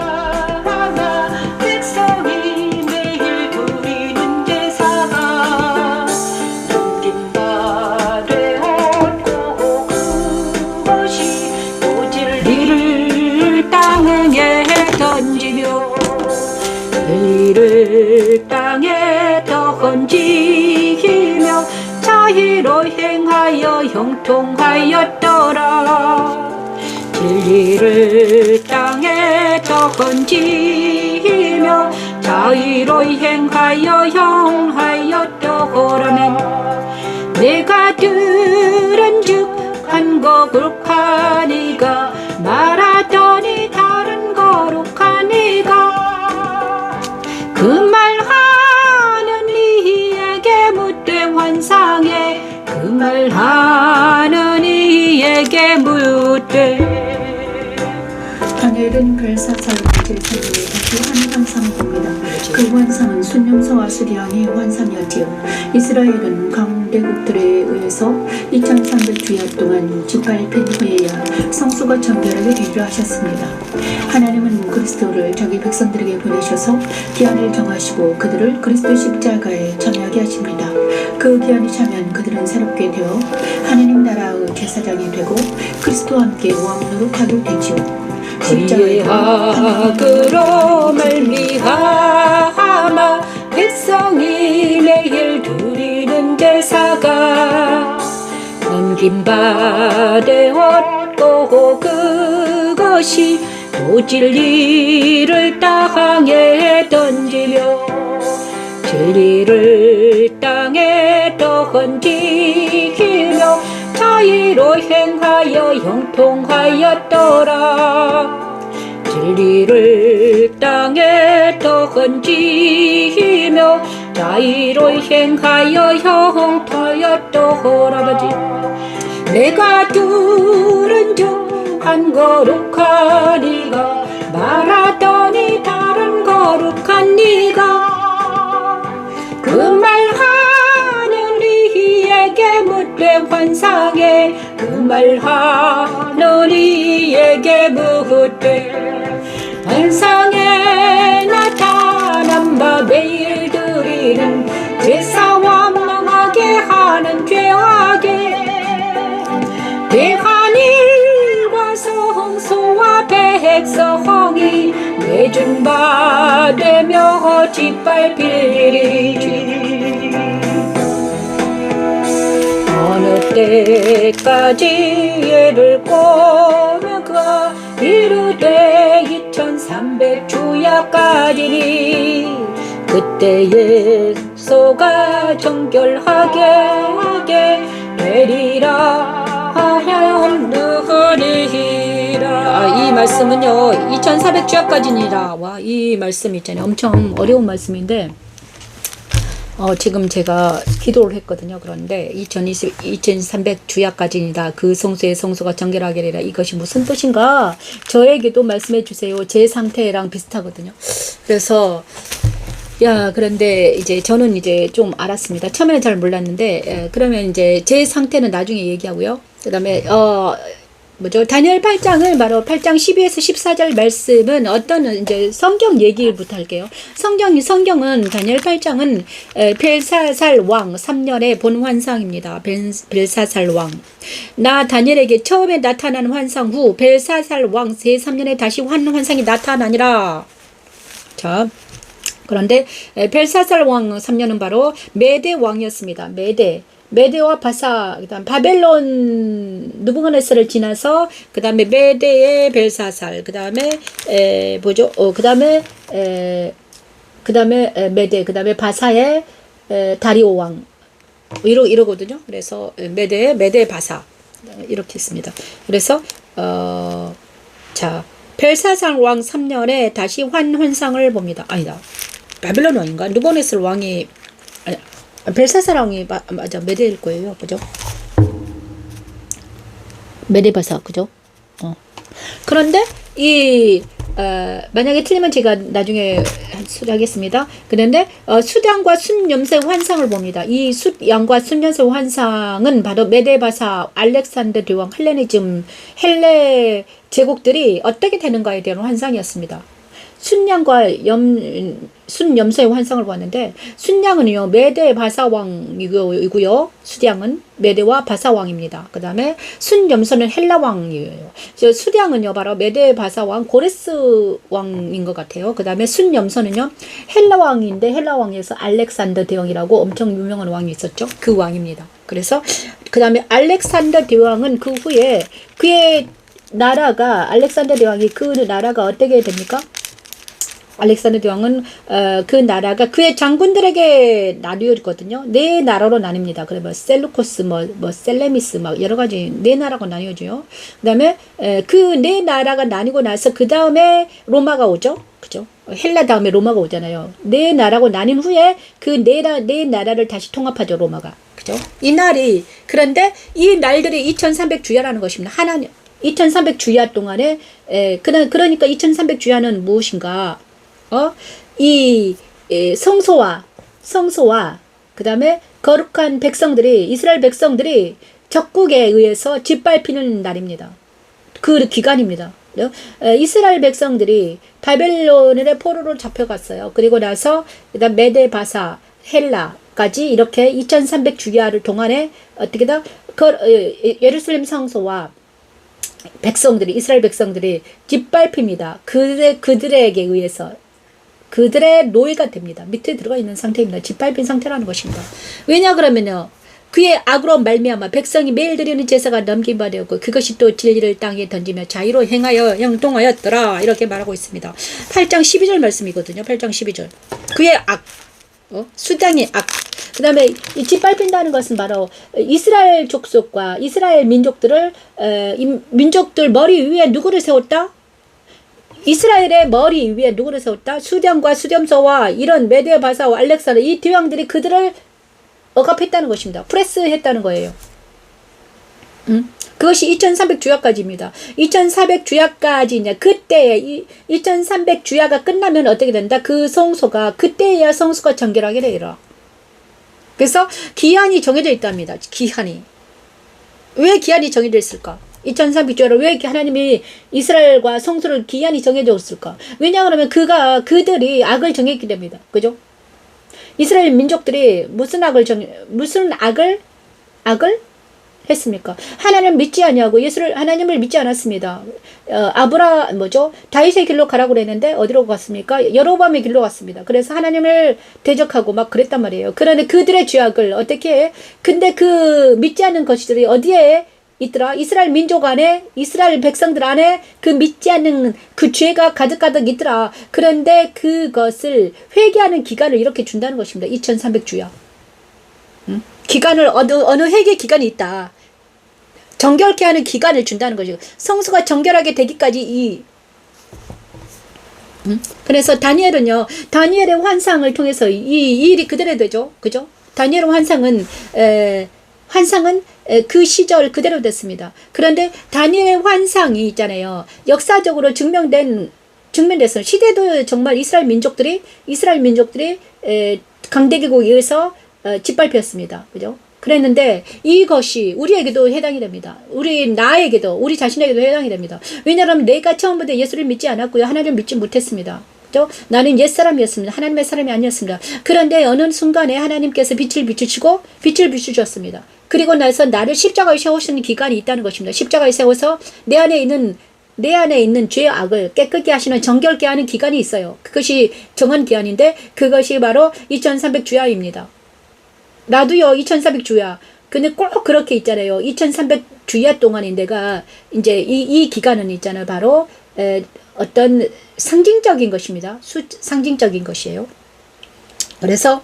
이를 땅에 던지며 자의로 행하여 형통하였더라. 진리를 땅에 던지며 자의로 행하여 형하였더라면 내가 들은즉 한 거룩한 이가 말하더니 다른 거룩한 이가 그 말하는 이에게 묻되 환상에 그 말하는 이에게 묻되. 다니엘은 별사사의 제3의 다시 한 환상을 봅니다. 그 환상은 순념서와 수리왕의 환상이었지요. 이스라엘은 강대국들에 의해서 2300주야 동안 짓밟힌 후에야 성수가 정결하게 되리라 하셨습니다. 하나님은 그리스도를 자기 백성들에게 보내셔서 기한을 정하시고 그들을 그리스도 십자가에 참여하게 하십니다. 그 기한이 차면 그들은 새롭게 되어 하나님 나라의 제사장이 되고 그리스도와 함께 왕으로 가게 되지요. 그의 악으로 말미암아 백성이 매일 드리는 제사가 넘긴 바 되었고 그것이 또 진리를 땅에 던지며 진리를 땅에 던지며 자의로 행하여 형통하였더라. 진리를 땅에 던지며 자의로 행하여 형통하였더라. 아버지, 내가 들은즉 한 거룩한 이가 말하더니 다른 거룩한 이가 그 말하 타는 환상에 그 말 하늘이에게 묻되 환상에 나타난 바 매일 드리는 제사와 망하게 하는 죄악에 대한일과 성소와 백성이 내준 바 되며 짓밟히리지. 어느 때까지 예를 꼬르가 이르되 2300주야까지니 그때에 소가 정결하게 되리라 하였느니라. 이 말씀은요 2400주야까지니라. 와, 이 말씀 있잖아요. 엄청 어려운 말씀인데 지금 제가 기도를 했거든요. 그런데 2300주야까지니다. 그 성소의 성소가 정결하게 되리라. 이것이 무슨 뜻인가? 저에게도 말씀해 주세요. 제 상태랑 비슷하거든요. 그래서 그런데 이제 저는 이제 좀 알았습니다. 처음에는 잘 몰랐는데 그러면 이제 제 상태는 나중에 얘기하고요. 그다음에 다니엘 8장을 바로 8장 12에서 14절 말씀은 어떤 이제 성경 얘기부터 할게요. 성경은 다니엘 8장은 벨사살 왕 3년의 본 환상입니다. 벨사살 왕. 나 다니엘에게 처음에 나타난 환상 후 벨사살 왕 제3년에 다시 환상이 나타나니라. 자, 그런데 벨사살 왕 3년은 바로 메대 왕이었습니다. 메대와 바사, 그다음 바벨론 느부갓네살을 지나서 그다음에 메대의 벨사살, 그다음에 그다음에 메대, 그다음에 바사의 다리오 왕 이러거든요. 그래서 메대 바사 이렇게 있습니다. 그래서 자 벨사살 왕 3년에 다시 환상을 봅니다. 아니다. 바벨론 왕인가? 느부갓네살 왕이 벨사살 왕이 맞아 메대일 거예요, 그죠? 메대바사, 그죠? 그런데 만약에 틀리면 제가 나중에 수리하겠습니다. 그런데 숫양과 숫염소의 환상을 봅니다. 이 숫양과 숫염소의 환상은 바로 메데바사, 알렉산더 대왕, 헬레 제국들이 어떻게 되는가에 대한 환상이었습니다. 순양과 순염소의 환상을 보았는데 순양은요 메대 바사왕이고요. 수량은 메대와 바사왕입니다. 그 다음에 순염소는 헬라왕이에요. 수량은요 바로 메대 바사왕 고레스 왕인 것 같아요. 그 다음에 순염소는요 헬라왕인데 헬라왕에서 알렉산더 대왕이라고 엄청 유명한 왕이 있었죠. 그 왕입니다. 그래서 그 다음에 알렉산더 대왕은 그 후에 그의 나라가 알렉산더 대왕이 그 나라가 어떻게 됩니까? 알렉산더 대왕은 그 나라가 그의 장군들에게 나뉘어졌거든요. 네 나라로 나뉩니다. 그래 셀루코스 셀레미스 여러 가지 네 나라가 나뉘어져요. 그다음에 그 네 나라가 나뉘고 나서 그 다음에 로마가 오죠. 그죠? 헬라 다음에 로마가 오잖아요. 네 나라고 나뉜 후에 그 네 나라를 다시 통합하죠. 로마가. 그죠? 이 날이 그런데 이 날들이 2300주야라는 것입니다. 하나님 2300주야 동안에 그러니까 2300주야는 무엇인가? 이 성소와 그다음에 거룩한 백성들이 이스라엘 백성들이 적국에 의해서 짓밟히는 날입니다. 그 기간입니다. 이스라엘 백성들이 바벨론의 포로로 잡혀갔어요. 그리고 나서 그다음 메데 바사 헬라까지 이렇게 2300주야를 동안에 어떻게다 예루살렘 성소와 백성들이 이스라엘 백성들이 짓밟힙니다. 그들에게 의해서 그들의 노예가 됩니다. 밑에 들어가 있는 상태입니다. 짓밟힌 상태라는 것입니다. 왜냐 그러면요. 그의 악으로 말미암아 백성이 매일 드리는 제사가 넘긴 바 되었고 그것이 또 진리를 땅에 던지며 자유로 행하여 형통하였더라. 이렇게 말하고 있습니다. 8장 12절 말씀이거든요. 8장 12절. 그의 악, 수장의 악. 그 다음에 이 짓밟힌다는 것은 바로 이스라엘 족속과 이스라엘 민족들 머리 위에 누구를 세웠다? 이스라엘의 머리 위에 누구를 세웠다? 수량과 수렴소와 이런 메데 바사와 알렉산더 이 대왕들이 그들을 억압했다는 것입니다. 프레스했다는 거예요. 그것이 2300주야까지입니다. 2400주야까지냐 그때에 2300주야가 끝나면 어떻게 된다? 그 성소가 그때야 성소가 정결하게 되리라. 그래서 기한이 정해져 있답니다. 기한이. 왜 기한이 정해졌을까? 2300주야로 왜 하나님이 이스라엘과 성소를 기한이 정해졌을까? 왜냐하면 그들이 악을 정했기 때문이다. 그죠? 이스라엘 민족들이 무슨 악을 했습니까? 하나님을 믿지 아니하고 하나님을 믿지 않았습니다. 다윗의 길로 가라고 그랬는데 어디로 갔습니까? 여로보암의 길로 갔습니다. 그래서 하나님을 대적하고 막 그랬단 말이에요. 그런데 그들의 죄악을 어떻게 해? 근데 그 믿지 않는 것들이 어디에 있더라? 이스라엘 민족 안에, 이스라엘 백성들 안에 그 믿지 않는 그 죄가 가득가득 있더라. 그런데 그것을 회개하는 기간을 이렇게 준다는 것입니다. 2300주야. 기간을 어느 회개 기간이 있다. 정결케 하는 기간을 준다는 거죠. 성수가 정결하게 되기까지 그래서 다니엘의 환상을 통해서 이 일이 그대로 되죠. 그죠? 다니엘의 환상은 그 시절 그대로 됐습니다. 그런데 다니엘의 환상이 있잖아요. 역사적으로 증명돼서 시대도 정말 이스라엘 민족들이 강대국에 의해서 짓밟혔습니다. 그죠? 그랬는데 이것이 우리에게도 해당이 됩니다. 우리 자신에게도 해당이 됩니다. 왜냐하면 내가 처음부터 예수를 믿지 않았고요. 하나님을 믿지 못했습니다. 그죠? 나는 옛사람이었습니다. 하나님의 사람이 아니었습니다. 그런데 어느 순간에 하나님께서 빛을 비추셨습니다. 그리고 나서 나를 십자가에 세우시는 기간이 있다는 것입니다. 십자가에 세워서 내 안에 있는 죄악을 깨끗게 하시는 정결케 하는 기간이 있어요. 그것이 정한 기한인데 그것이 바로 2300주야입니다. 나도요 2400주야. 근데 꼭 그렇게 있잖아요. 2300주야 동안에 내가 이제 이 기간은 있잖아요. 바로 어떤 상징적인 것입니다. 상징적인 것이에요. 그래서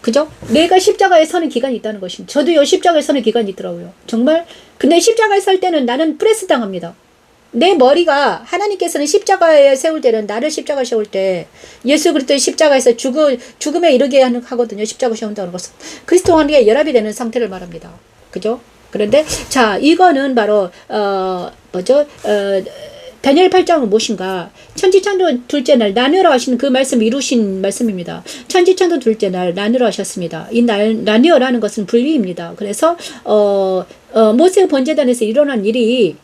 그죠? 내가 십자가에 서는 기간이 있다는 것입니다. 저도요 십자가에 서는 기간이 있더라고요. 정말. 근데 십자가에 설 때는 나는 프레스 당합니다. 내 머리가 하나님께서는 십자가에 세울 때는 나를 십자가에 세울 때 예수 그리스도의 십자가에서 죽음에 이르게 하거든요. 십자가 세운다는 것은 그리스도와 함께 연합이 되는 상태를 말합니다. 그죠? 그런데 자 이거는 바로 다니엘 8장은 무엇인가? 천지창조 둘째 날 나누라 하시는 그 말씀 이루신 말씀입니다. 천지창조 둘째 날 나누라 하셨습니다. 이 나누라는 것은 분리입니다. 그래서 모세 번제단에서 일어난 일이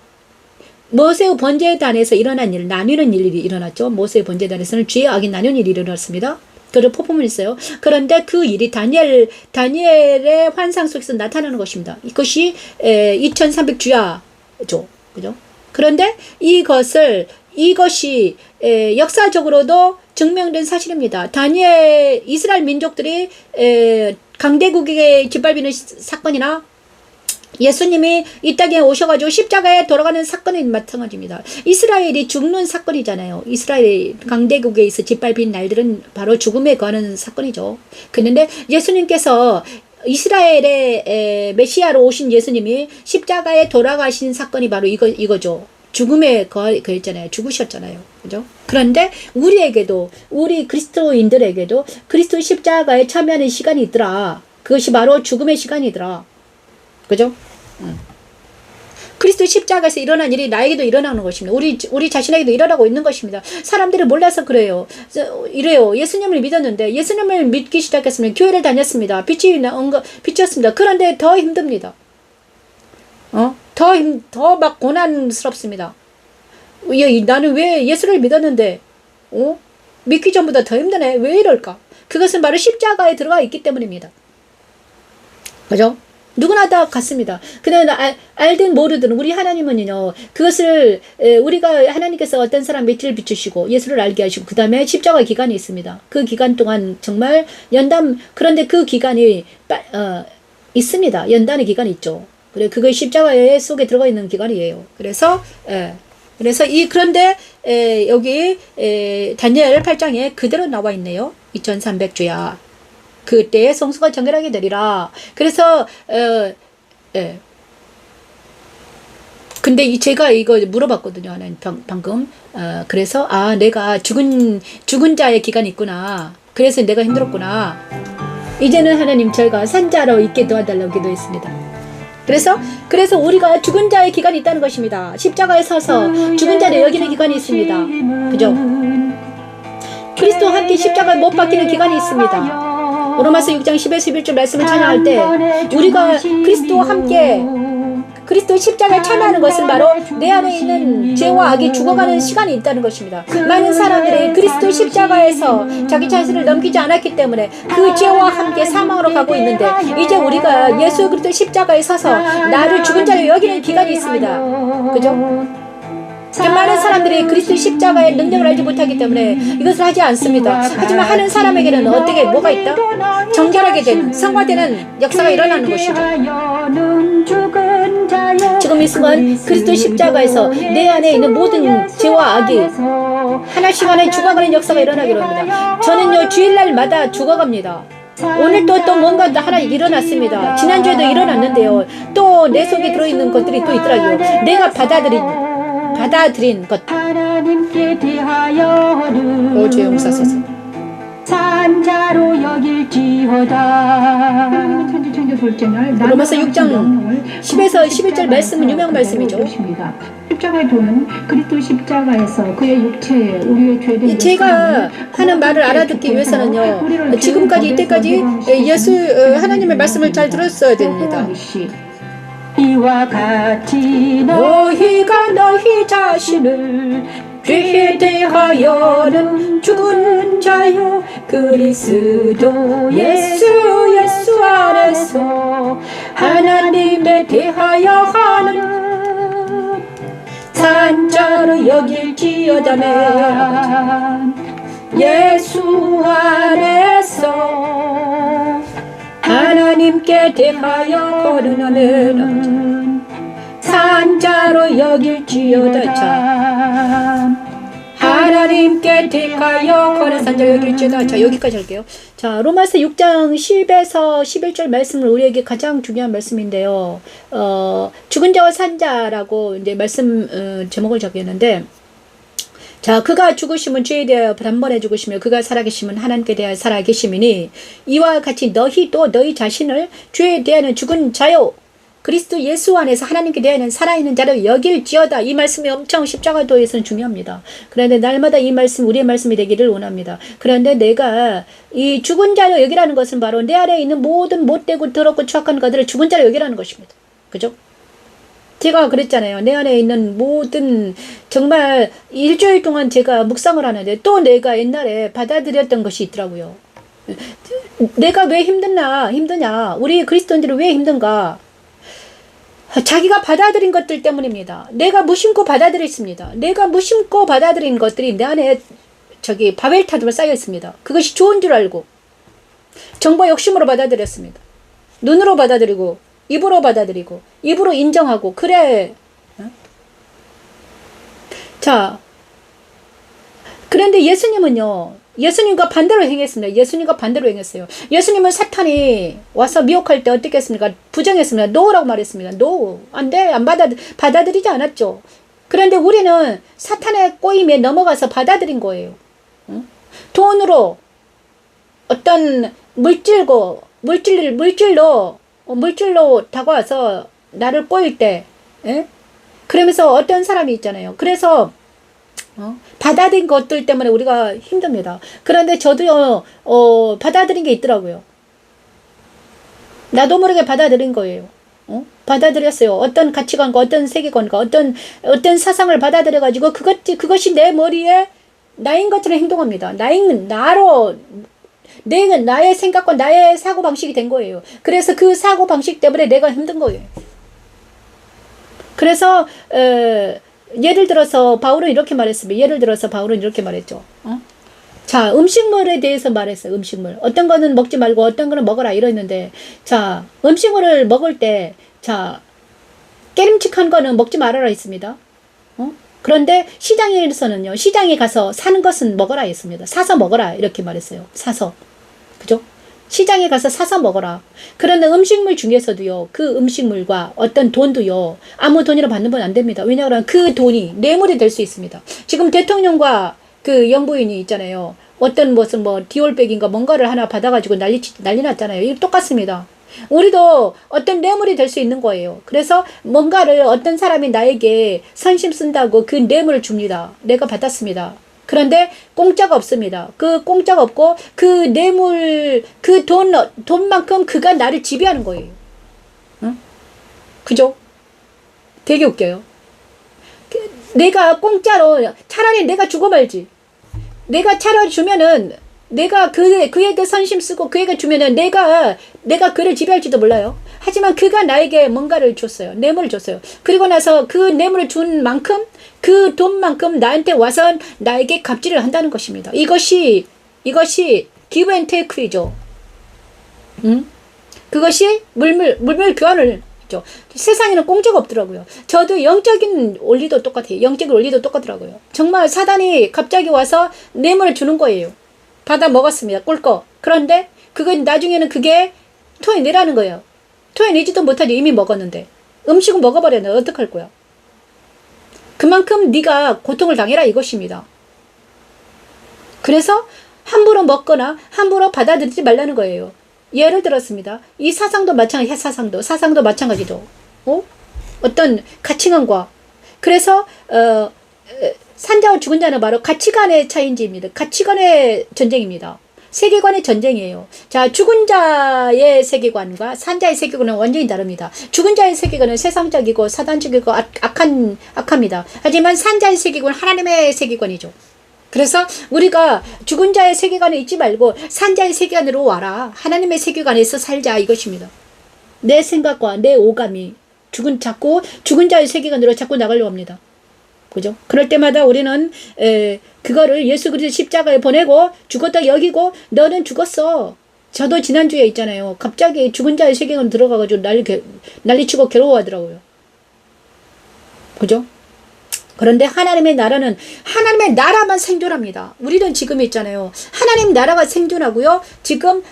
모세 번제단에서 일어난 일, 나누는 일이 일어났죠. 모세 번제단에서는 죄 악이 나누는 일이 일어났습니다. 그런 포함이 있어요. 그런데 그 일이 다니엘의 환상 속에서 나타나는 것입니다. 이것이 2300주야죠. 그죠? 그런데 이것이 역사적으로도 증명된 사실입니다. 이스라엘 민족들이 강대국에게 짓밟히는 사건이나 예수님이 이 땅에 오셔가지고 십자가에 돌아가는 사건은 마찬가지입니다. 이스라엘이 죽는 사건이잖아요. 이스라엘 강대국에서 짓밟힌 날들은 바로 죽음에 거하는 사건이죠. 그런데 예수님께서 이스라엘의 메시아로 오신 예수님이 십자가에 돌아가신 사건이 바로 이거죠. 죽음에 거했잖아요. 죽으셨잖아요. 그죠? 그런데 우리 그리스도인들에게도 그리스도 십자가에 참여하는 시간이 있더라. 그것이 바로 죽음의 시간이더라. 그죠? 그리스도 십자가에서 일어난 일이 나에게도 일어나는 것입니다. 우리 자신에게도 일어나고 있는 것입니다. 사람들이 몰라서 그래요. 이래요. 예수님을 믿었는데 예수님을 믿기 시작했으면 교회를 다녔습니다. 빛이었습니다. 그런데 더 힘듭니다. 더 막 고난스럽습니다. 나는 왜 예수를 믿었는데 믿기 전보다 더 힘드네. 왜 이럴까? 그것은 바로 십자가에 들어가 있기 때문입니다. 그죠? 누구나 다 같습니다. 그냥 알든 모르든 우리 하나님은요 그것을 우리가 하나님께서 어떤 사람 밑을 비추시고 예수를 알게 하시고 그 다음에 십자가 기간이 있습니다. 그 기간 동안 정말 그런데 그 기간이 있습니다. 연단의 기간이 있죠. 그래 그거 십자가 속에 들어가 있는 기간이에요. 그런데 여기 다니엘 8장에 그대로 나와 있네요. 2300주야. 그때에 성수가 정결하게 되리라. 그래서 근데 제가 이거 물어봤거든요. 하나님 방금. 그래서 내가 죽은 자의 기간이 있구나. 그래서 내가 힘들었구나. 이제는 하나님 저희가 산자로 있게 도와달라고 기도했습니다. 그래서 우리가 죽은 자의 기간이 있다는 것입니다. 십자가에 서서 죽은 자를 여기는 기간이 있습니다. 그죠? 그리스도와 함께 십자가에 못 박히는 기간이 있습니다. 로마서 6장 10에서 11절 말씀을 찬양할 때 우리가 그리스도와 함께 그리스도 십자가를 참여하는 것은 바로 내 안에 있는 죄와 악이 죽어가는 시간이 있다는 것입니다. 많은 사람들이 그리스도 십자가에서 자기 자신을 넘기지 않았기 때문에 그 죄와 함께 사망으로 가고 있는데, 이제 우리가 예수 그리스도 십자가에 서서 나를 죽은 자로 여기는 기간이 있습니다. 그죠? 많은 사람들이 그리스도 십자가의 능력을 알지 못하기 때문에 이것을 하지 않습니다. 하지만 하는 사람에게는 어떻게 뭐가 있다? 정결하게 되는, 성화되는 역사가 일어나는 것이죠. 지금 이 순간 그리스도 십자가에서 내 안에 있는 모든 죄와 악이 하나씩 하나씩 죽어가는 역사가 일어나기로 합니다. 저는요, 주일날마다 죽어갑니다. 오늘 또 뭔가 하나 일어났습니다. 지난주에도 일어났는데요. 또 내 속에 들어있는 것들이 또 있더라고요. 내가 받아들인 것. 하나님께 대하여는 오, 주여 용서하소서. 산자로 여길지어다. 천지 창조 둘째 날 로마서 6장 10에서 11절 말씀은 유명한 말씀이죠. 십자가의 도는 그리스도 십자가에서 그의 육체에 우리의 죄된 제가 하는 말을 알아듣기 위해서는요, 지금까지 이때까지 예수 하나님의 말씀을 잘 들었어야 됩니다. 이와 같이 너희가 너희 자신을 죄에 대하여는 죽은 자요 그리스도 예수 안에서 하나님에 대하여 하는 산자로 여길지어다며 예수 안에서 하나님께 대하여 거듭나는 산자로 여길지어다. 자, 하나님께 대하여 거듭 산자로 여길지어다. 자, 여기까지 할게요. 자, 로마서 6장 10에서 11절 말씀은 우리에게 가장 중요한 말씀인데요. 죽은 자와 산 자라고 이제 말씀 제목을 적였는데, 자, 그가 죽으심은 죄에 대하여 단번에 죽으시며 그가 살아계심은 하나님께 대하여 살아계심이니 이와 같이 너희 또 너희 자신을 죄에 대하여는 죽은 자요 그리스도 예수 안에서 하나님께 대하여는 살아있는 자로 여길지어다. 이 말씀이 엄청 십자가도에서는 중요합니다. 그런데 날마다 이 말씀 우리의 말씀이 되기를 원합니다. 그런데 내가 이 죽은 자로 여기라는 것은 바로 내 안에 있는 모든 못되고 더럽고 추악한 것들을 죽은 자로 여기라는 것입니다. 그죠? 제가 그랬잖아요. 내 안에 있는 모든, 정말 일주일 동안 제가 묵상을 하는데 또 내가 옛날에 받아들였던 것이 있더라고요. 내가 왜 힘드냐, 우리 그리스도인들이 왜 힘든가? 자기가 받아들인 것들 때문입니다. 내가 무심코 받아들였습니다. 내가 무심코 받아들인 것들이 내 안에 바벨탑으로 쌓여 있습니다. 그것이 좋은 줄 알고 정보 욕심으로 받아들였습니다. 눈으로 받아들이고 입으로 받아들이고 입으로 인정하고 그래. 자, 그런데 예수님은요, 예수님과 반대로 행했습니다. 예수님과 반대로 행했어요. 예수님은 사탄이 와서 미혹할 때 어떻게 했습니까? 부정했습니다. 노라고 말했습니다. 노, 안 돼, 받아들이지 않았죠. 그런데 우리는 사탄의 꼬임에 넘어가서 받아들인 거예요. 돈으로 어떤 물질로 다가와서 나를 꼬일 때, 그러면서 어떤 사람이 있잖아요. 그래서 받아들인 것들 때문에 우리가 힘듭니다. 그런데 저도요, 받아들인 게 있더라고요. 나도 모르게 받아들인 거예요. 받아들였어요. 어떤 가치관과 어떤 세계관과 어떤 사상을 받아들여가지고 그것이 내 머리에 나인 것처럼 행동합니다. 나의 생각과 나의 사고방식이 된 거예요. 그래서 그 사고방식 때문에 내가 힘든 거예요. 그래서 예를 들어서 바울은 이렇게 말했죠. 자, 음식물에 대해서 말했어요. 음식물. 어떤 거는 먹지 말고 어떤 거는 먹어라 이랬는데, 자, 음식물을 먹을 때, 자, 깨름칙한 거는 먹지 말아라 했습니다. 그런데 시장에서는요, 시장에 가서 사는 것은 먹어라 했습니다. 사서 먹어라 이렇게 말했어요. 사서. 그죠? 시장에 가서 사서 먹어라. 그런데 음식물 중에서도요, 그 음식물과 어떤 돈도요, 아무 돈이라 받는 건 안 됩니다. 왜냐하면 그 돈이 뇌물이 될 수 있습니다. 지금 대통령과 그 영부인이 있잖아요. 어떤 무슨 디올백인가 뭔가를 하나 받아가지고 난리 났잖아요. 이거 똑같습니다. 우리도 어떤 뇌물이 될 수 있는 거예요. 그래서 뭔가를 어떤 사람이 나에게 선심 쓴다고 그 뇌물을 줍니다. 내가 받았습니다. 그런데 공짜가 없습니다. 그 공짜가 없고 그 뇌물, 그 돈만큼 그가 나를 지배하는 거예요. 응? 그죠? 되게 웃겨요. 내가 공짜로 차라리 내가 주고 말지. 내가 차라리 주면은 내가 그에게 선심 쓰고 그에게 주면은 내가 그를 지배할지도 몰라요. 하지만 그가 나에게 뭔가를 줬어요. 뇌물을 줬어요. 그리고 나서 그 뇌물을 준 만큼 그 돈만큼 나한테 와서 나에게 갑질을 한다는 것입니다. 이것이 give and take이죠. 그것이 물물 교환을 했죠. 세상에는 공짜가 없더라고요. 저도 영적인 원리도 똑같아요. 영적인 원리도 똑같더라고요. 정말 사단이 갑자기 와서 뇌물을 주는 거예요. 받아 먹었습니다. 꿀꺽. 그런데 그건 나중에는 그게 토해내라는 거예요. 토해내지도 못하지. 이미 먹었는데. 음식은 먹어버렸네. 어떡할 거야. 그만큼 네가 고통을 당해라 이것입니다. 그래서 함부로 먹거나 함부로 받아들이지 말라는 거예요. 예를 들었습니다. 이 사상도 마찬가지, 사상도 마찬가지죠. 어떤 가치관과 그래서 산자와 죽은 자는 바로 가치관의 차이입니다. 가치관의 전쟁입니다. 세계관의 전쟁이에요. 자, 죽은 자의 세계관과 산자의 세계관은 완전히 다릅니다. 죽은 자의 세계관은 세상적이고 사단적이고 악합니다. 하지만 산자의 세계관은 하나님의 세계관이죠. 그래서 우리가 죽은 자의 세계관에 있지 말고 산자의 세계관으로 와라. 하나님의 세계관에서 살자 이것입니다. 내 생각과 내 오감이 죽은 자의 세계관으로 자꾸 나가려고 합니다. 그죠? 그럴 때마다 우리는 그거를 예수 그리스도 십자가에 보내고 죽었다 여기고 너는 죽었어. 저도 지난주에 있잖아요. 갑자기 죽은 자의 세계관 들어가가지고 난리치고 괴로워하더라고요. 그죠? 그런데 하나님의 나라는 하나님의 나라만 생존합니다. 우리는 지금 있잖아요. 하나님 나라가 생존하고요. 지금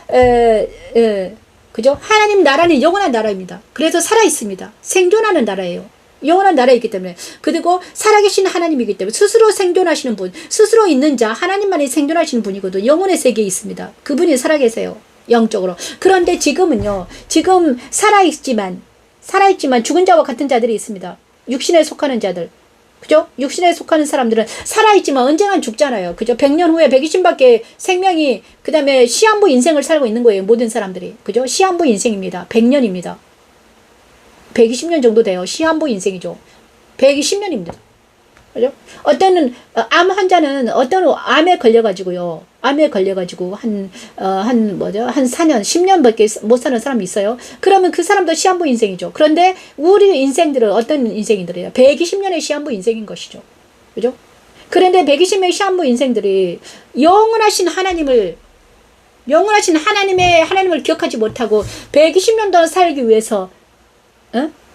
그죠? 하나님 나라는 영원한 나라입니다. 그래서 살아 있습니다. 생존하는 나라예요. 영원한 나라이기 때문에. 그리고 살아계신 하나님이기 때문에 스스로 생존하시는 분, 스스로 있는 자, 하나님만이 생존하시는 분이거든요. 영혼의 세계에 있습니다. 그분이 살아계세요. 영적으로. 그런데 지금은요. 지금 살아있지만 죽은 자와 같은 자들이 있습니다. 육신에 속하는 자들. 그죠? 육신에 속하는 사람들은 살아있지만 언젠간 죽잖아요. 그죠? 100년 후에 120밖에 생명이, 그 다음에 시한부 인생을 살고 있는 거예요. 모든 사람들이. 그죠? 시한부 인생입니다. 100년입니다. 120년 정도 돼요. 시한부 인생이죠. 120년입니다. 그죠? 어떤 암 환자는 어떤 암에 걸려가지고요. 암에 걸려가지고 한 4년, 10년밖에 못 사는 사람이 있어요. 그러면 그 사람도 시한부 인생이죠. 그런데 우리 인생들은 어떤 인생인들이에요? 120년의 시한부 인생인 것이죠. 그죠? 그런데 120년의 시한부 인생들이 영원하신 하나님을 기억하지 못하고 120년 동안 살기 위해서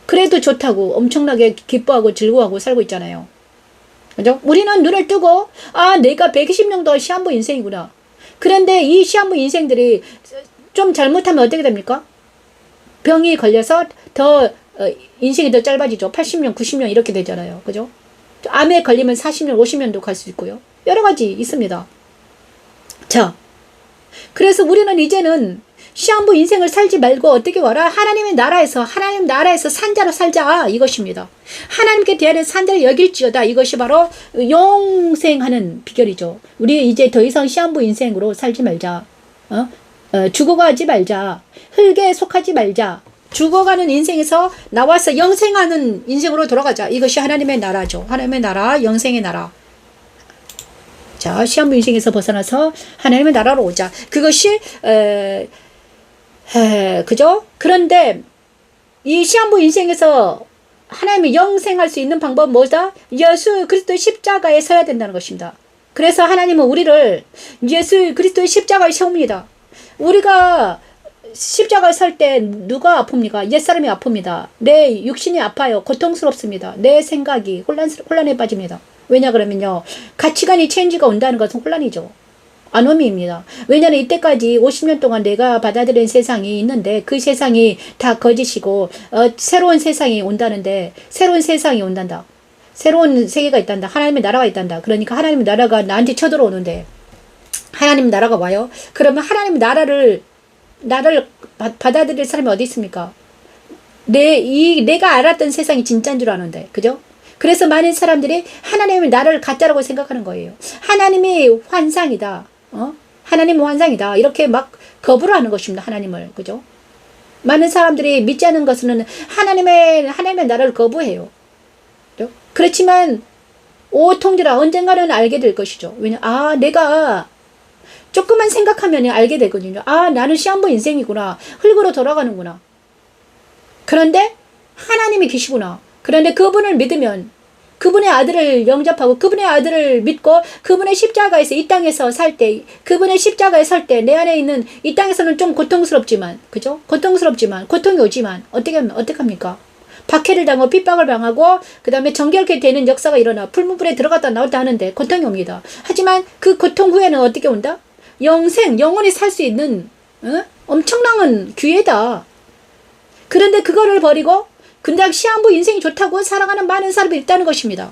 그래도 좋다고 엄청나게 기뻐하고 즐거워하고 살고 있잖아요. 그죠? 우리는 눈을 뜨고 내가 120년 동안 시한부 인생이구나. 그런데 이 시한부 인생들이 좀 잘못하면 어떻게 됩니까? 병이 걸려서 더 인생이 더 짧아지죠. 80년, 90년 이렇게 되잖아요. 그죠? 암에 걸리면 40년, 50년도 갈 수 있고요. 여러 가지 있습니다. 자, 그래서 우리는 이제는 시한부 인생을 살지 말고 어떻게 와라? 하나님 나라에서 산자로 살자 이것입니다. 하나님께 대하여 산자를 여길지어다. 이것이 바로 영생하는 비결이죠. 우리 이제 더 이상 시한부 인생으로 살지 말자. 죽어가지 말자. 흙에 속하지 말자. 죽어가는 인생에서 나와서 영생하는 인생으로 돌아가자. 이것이 하나님의 나라죠. 하나님의 나라, 영생의 나라. 자, 시한부 인생에서 벗어나서 하나님의 나라로 오자. 그것이 그죠? 그런데 이 시한부 인생에서 하나님이 영생할 수 있는 방법은 뭐다? 예수 그리스도의 십자가에 서야 된다는 것입니다. 그래서 하나님은 우리를 예수 그리스도의 십자가에 세웁니다. 우리가 십자가에 설 때 누가 아픕니까? 옛사람이 아픕니다. 내 육신이 아파요. 고통스럽습니다. 내 생각이 혼란에 빠집니다. 왜냐 그러면요. 가치관이 체인지가 온다는 것은 혼란이죠. 아노미입니다. 왜냐하면 이때까지 50년 동안 내가 받아들인 세상이 있는데 그 세상이 다 거짓이고 새로운 세상이 온다는데 새로운 세상이 온단다. 새로운 세계가 있단다. 하나님의 나라가 있단다. 그러니까 하나님의 나라가 나한테 쳐들어오는데 하나님 나라가 와요. 그러면 하나님 나라를 받아들일 사람이 어디 있습니까? 내가 알았던 세상이 진짜인 줄 아는데. 그죠? 그래서 많은 사람들이 하나님의 나라를 가짜라고 생각하는 거예요. 하나님이 환상이다. 하나님은 환상이다. 이렇게 막 거부를 하는 것입니다. 하나님을. 그죠? 많은 사람들이 믿지 않는 것은 하나님의 나라를 거부해요. 그렇지만 오통들아 언젠가는 알게 될 것이죠. 왜냐, 내가 조금만 생각하면 알게 되거든요. 나는 시한부 인생이구나. 흙으로 돌아가는구나. 그런데 하나님이 계시구나. 그런데 그분을 믿으면, 그분의 아들을 영접하고 그분의 아들을 믿고 그분의 십자가에서 이 땅에서 살 때, 그분의 십자가에 설 때 내 안에 있는, 이 땅에서는 좀 고통스럽지만, 그죠? 고통스럽지만, 고통이 오지만 어떡합니까? 박해를 당하고 핍박을 당하고 그 다음에 정결케 되는 역사가 일어나 풀무불에 들어갔다 나왔다 하는데 고통이 옵니다. 하지만 그 고통 후에는 어떻게 온다? 영원히 살 수 있는 엄청난 기회다. 그런데 그거를 버리고 근데 시한부 인생이 좋다고 살아가는 많은 사람이 있다는 것입니다.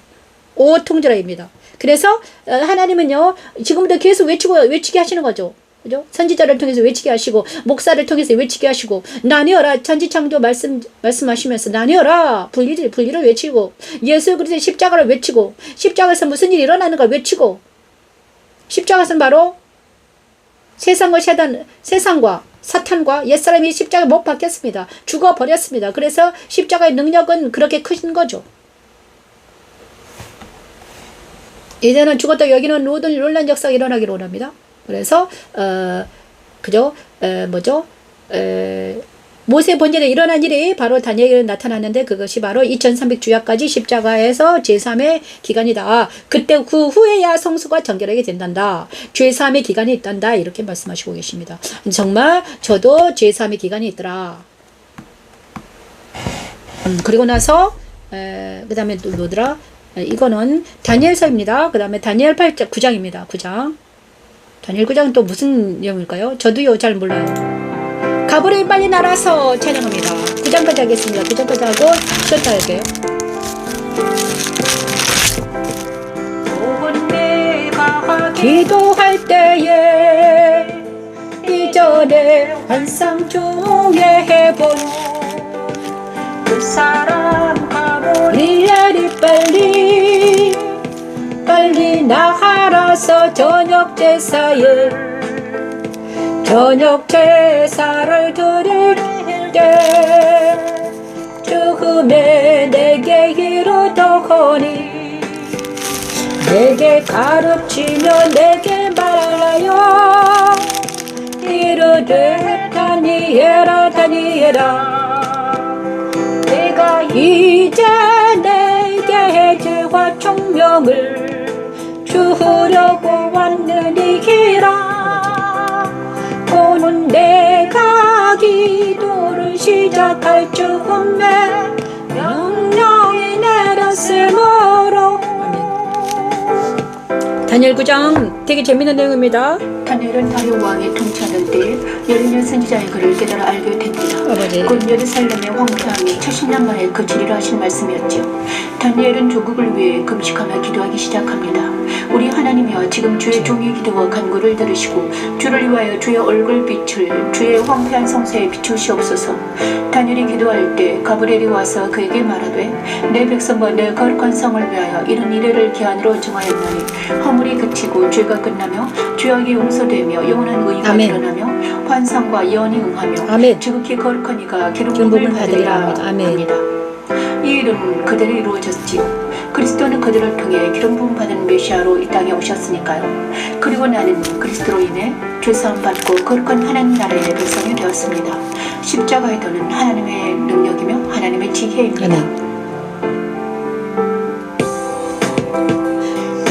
오통절하입니다. 그래서 하나님은요 지금부터 계속 외치게 하시는 거죠. 그죠? 선지자를 통해서 외치게 하시고 목사를 통해서 외치게 하시고 나뉘어라 천지창조 말씀하시면서 나뉘어라 분리를 외치고 예수 그리스도의 십자가를 외치고 십자가에서 무슨 일이 일어나는 걸 외치고 십자가에서는 바로 세상과 사탄과 옛사람이 십자가에 못 박혔습니다. 죽어버렸습니다. 그래서 십자가의 능력은 그렇게 큰 거죠. 이제는 죽었다 여기는 모든 놀란 역사가 일어나기를 원합니다. 그래서 모세 번전에 일어난 일이 바로 다니엘에 나타났는데 그것이 바로 2300주야까지 십자가에서 제3의 기간이다. 그때 그 후에야 성수가 정결하게 된단다. 제3의 기간이 있단다. 이렇게 말씀하시고 계십니다. 정말 저도 제3의 기간이 있더라. 그리고 나서 그 다음에 또 뭐더라? 이거는 다니엘서입니다. 그 다음에 다니엘 9장입니다. 9장. 다니엘 9장은 또 무슨 내용일까요? 저도요 잘 몰라요. 가브리엘 빨리 날아서 찬양합니다. 9장까지 하겠습니다. 9장까지 하고 쉬었다 할게요. 기도할 때에 이전에 환상 중에 해본 그 사람 가브리엘이 빨리 나가라서 저녁 제사를 드릴 때 죽음에 내게 이르더거니 내게 가르치며 내게 말하여 이르되 다니엘아 내가 이제 내게 죄와 총명을 주려고 왔느니라. 오늘 내가 기도를 시작할 즈음에 명령이 내렸으므로. 다니엘 9장 되게 재밌는 내용입니다. 다니엘은 다리오 왕이 통치하는 때에 여린여 선지자의 글을 깨달아 알게 됩니다. 곧 예루살렘의 황폐함이 70년 만에 그치리라 하신 말씀이었지요. 다니엘은 조국을 위해 금식하며 기도하기 시작합니다. 우리 하나님이여 지금 주의 종의 기도와 간구를 들으시고 주를 위하여 주의 얼굴빛을 주의 황폐한 성소에 비추시옵소서. 다니엘이 기도할 때 가브리엘이 와서 그에게 말하되 내 백성과 내 거룩한 성을 위하여 이런 이래를 기한으로 정하였노니 허물이 그치고 죄가 끝나며 죄악이 용서되며 영원한 의가 아멘. 일어나며 환상과 예언이 응하며 아멘. 지극히 거룩한 이가 기름부음을 받으리라 합니다. 이 일은 그대로 이루어졌지요. 그리스도는 그들을 통해 기름 부음 받은 메시아로 이 땅에 오셨으니까요. 그리고 나는 그리스도로 인해 죄사함 받고 거룩한 하나님 나라의 백성이 되었습니다. 십자가의 도는 하나님의 능력이며 하나님의 지혜입니다. 아멘.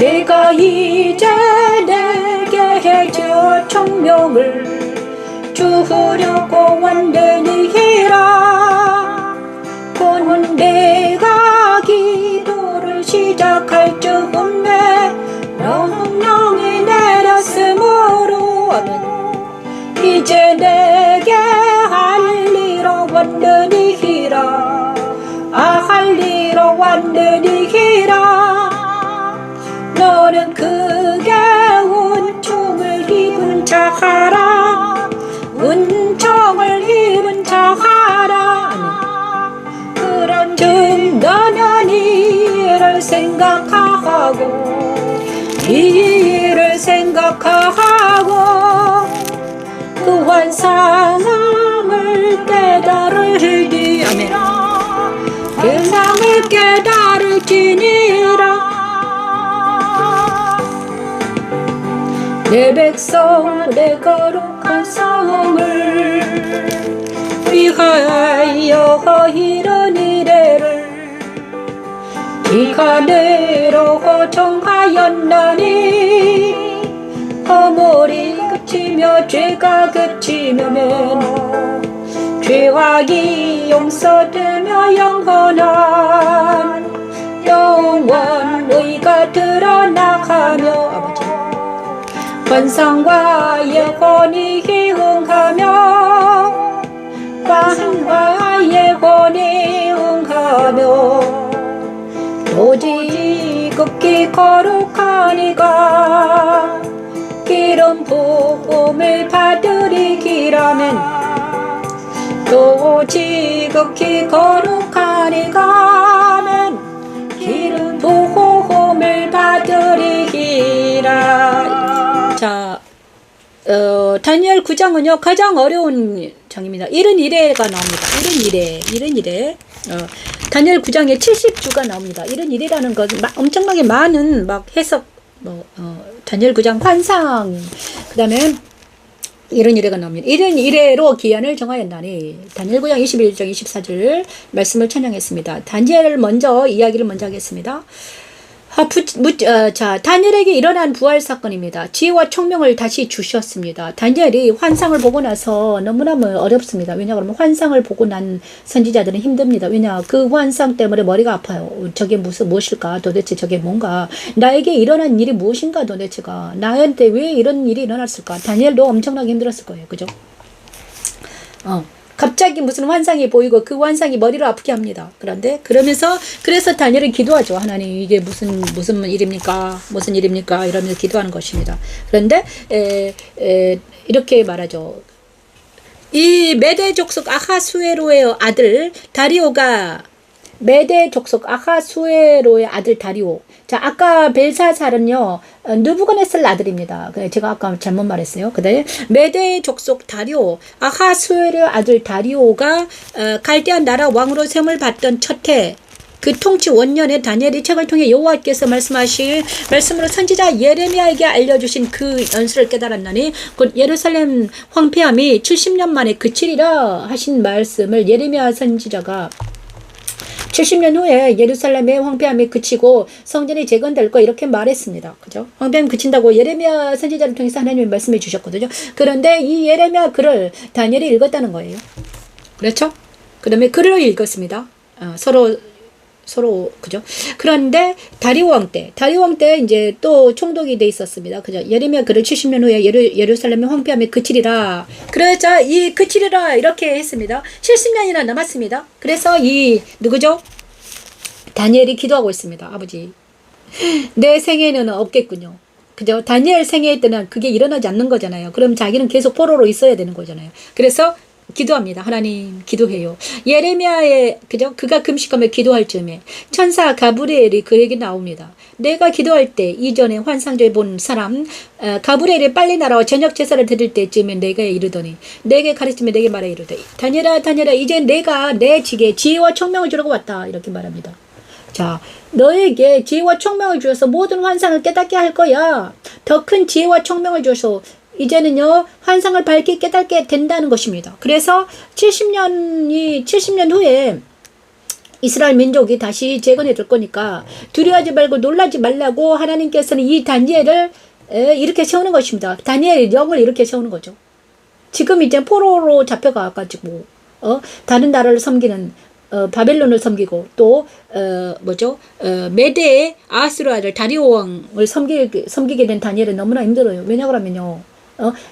내가 이제 내게 해줘 총명을 주려고 왔느니라. 곧 내가 기도를 시작할 즈음에 명령이 내렸으므로 이제 내게 할리러 왔느니라. 할리러 왔느니라. 너는 크게 은총을 입은 자하라. 은총을 입은 자하라. 그런즉 너는 이를 생각하고 그 환상을 깨달을지. 아멘. 환상을 깨달을지니 내 백성 내 거룩한 성을 위하여 이런 이래를 네가 내로 정하였나니 허물이 그치며 죄가 그치면 죄악이 용서되며 영원 의가 드러나가며 아버지 환상과 예언이 응하며 환상과 예언이 응하며 오직 극히 거룩하니가 기름 부음을 받으리기라면 오직 극히 거룩하니가면 기름 부음을 받으리기라. 자, 다니엘 9장은요 가장 어려운 장입니다. 71회가 나옵니다. 71회. 다니엘 9장에 70주가 나옵니다. 71회라는 것은 엄청나게 많은 막 해석, 다니엘 9장 환상, 그 다음에 71회가 나옵니다. 71회로 기한을 정하였나니 다니엘 9장 21장 24절 말씀을 찬양했습니다. 다니엘 이야기를 먼저 하겠습니다. 자, 다니엘에게 일어난 부활 사건입니다. 지혜와 총명을 다시 주셨습니다. 다니엘이 환상을 보고 나서 너무너무 어렵습니다. 왜냐 그러면 환상을 보고 난 선지자들은 힘듭니다. 왜냐 그 환상 때문에 머리가 아파요. 저게 무엇일까? 도대체 저게 뭔가? 나에게 일어난 일이 무엇인가? 도대체가 나한테 왜 이런 일이 일어났을까? 다니엘도 엄청나게 힘들었을 거예요. 그죠? 갑자기 무슨 환상이 보이고 그 환상이 머리를 아프게 합니다. 그래서 다니엘은 기도하죠. 하나님 이게 무슨 일입니까? 무슨 일입니까? 이러면서 기도하는 것입니다. 그런데 이렇게 말하죠. 이 메대 족속 아하수에로의 아들 다리오가 자, 아까 벨사살은요 느부갓네살 아들입니다. 제가 아까 잘못 말했어요. 그다음에 메대 족속 다리오 아하수에로의 아들 다리오가 갈대한 나라 왕으로 세움을 받던 첫해 그 통치 원년에 다니엘이 책을 통해 여호와께서 말씀하신 말씀으로 선지자 예레미야에게 알려주신 그 연수를 깨달았나니 곧 예루살렘 황폐함이 70년 만에 그치리라 하신 말씀을 예레미야 선지자가 70년 후에 예루살렘의 황폐함이 그치고 성전이 재건될 거 이렇게 말했습니다. 그죠? 황폐함이 그친다고 예레미야 선지자를 통해서 하나님이 말씀해 주셨거든요. 그런데 이 예레미야 글을 다니엘이 읽었다는 거예요. 그렇죠? 그 다음에 글을 읽었습니다. 서로 그죠? 그런데 다리오 왕 때 이제 또 총독이 돼 있었습니다. 그죠? 예레미야 글을 70년 후에 예루살렘의 황폐함이 그치리라. 그러자 이 그치리라 이렇게 했습니다. 70년이나 남았습니다. 그래서 누구죠? 다니엘이 기도하고 있습니다. 아버지, 내 생애는 없겠군요. 그죠? 다니엘 생애 때는 그게 일어나지 않는 거잖아요. 그럼 자기는 계속 포로로 있어야 되는 거잖아요. 그래서 기도합니다. 하나님 기도해요. 예레미야의 그가 금식하며 기도할 즈음에 천사 가브리엘이 그에게 나옵니다. 내가 기도할 때 이전에 환상조에 본 사람 가브리엘이 빨리 날아와 저녁 제사를 드릴 때쯤에 내가 이르더니 내게 가르치며 내게 말해 이르되 다니엘아 이제 내가 내 지게 지혜와 총명을 주려고 왔다 이렇게 말합니다. 자, 너에게 지혜와 총명을 주어서 모든 환상을 깨닫게 할 거야. 더 큰 지혜와 총명을 주어서 이제는요 환상을 밝게 깨닫게 된다는 것입니다. 그래서 70년 후에 이스라엘 민족이 다시 재건해 줄 거니까 두려워하지 말고 놀라지 말라고 하나님께서는 이 다니엘을 이렇게 세우는 것입니다. 다니엘 영을 이렇게 세우는 거죠. 지금 이제 포로로 잡혀가 가지고 다른 나라를 섬기는 바벨론을 섬기고 또 메대의 아하스로 아들 다리오 왕을 섬기게 된 다니엘은 너무나 힘들어요. 왜냐 그러면요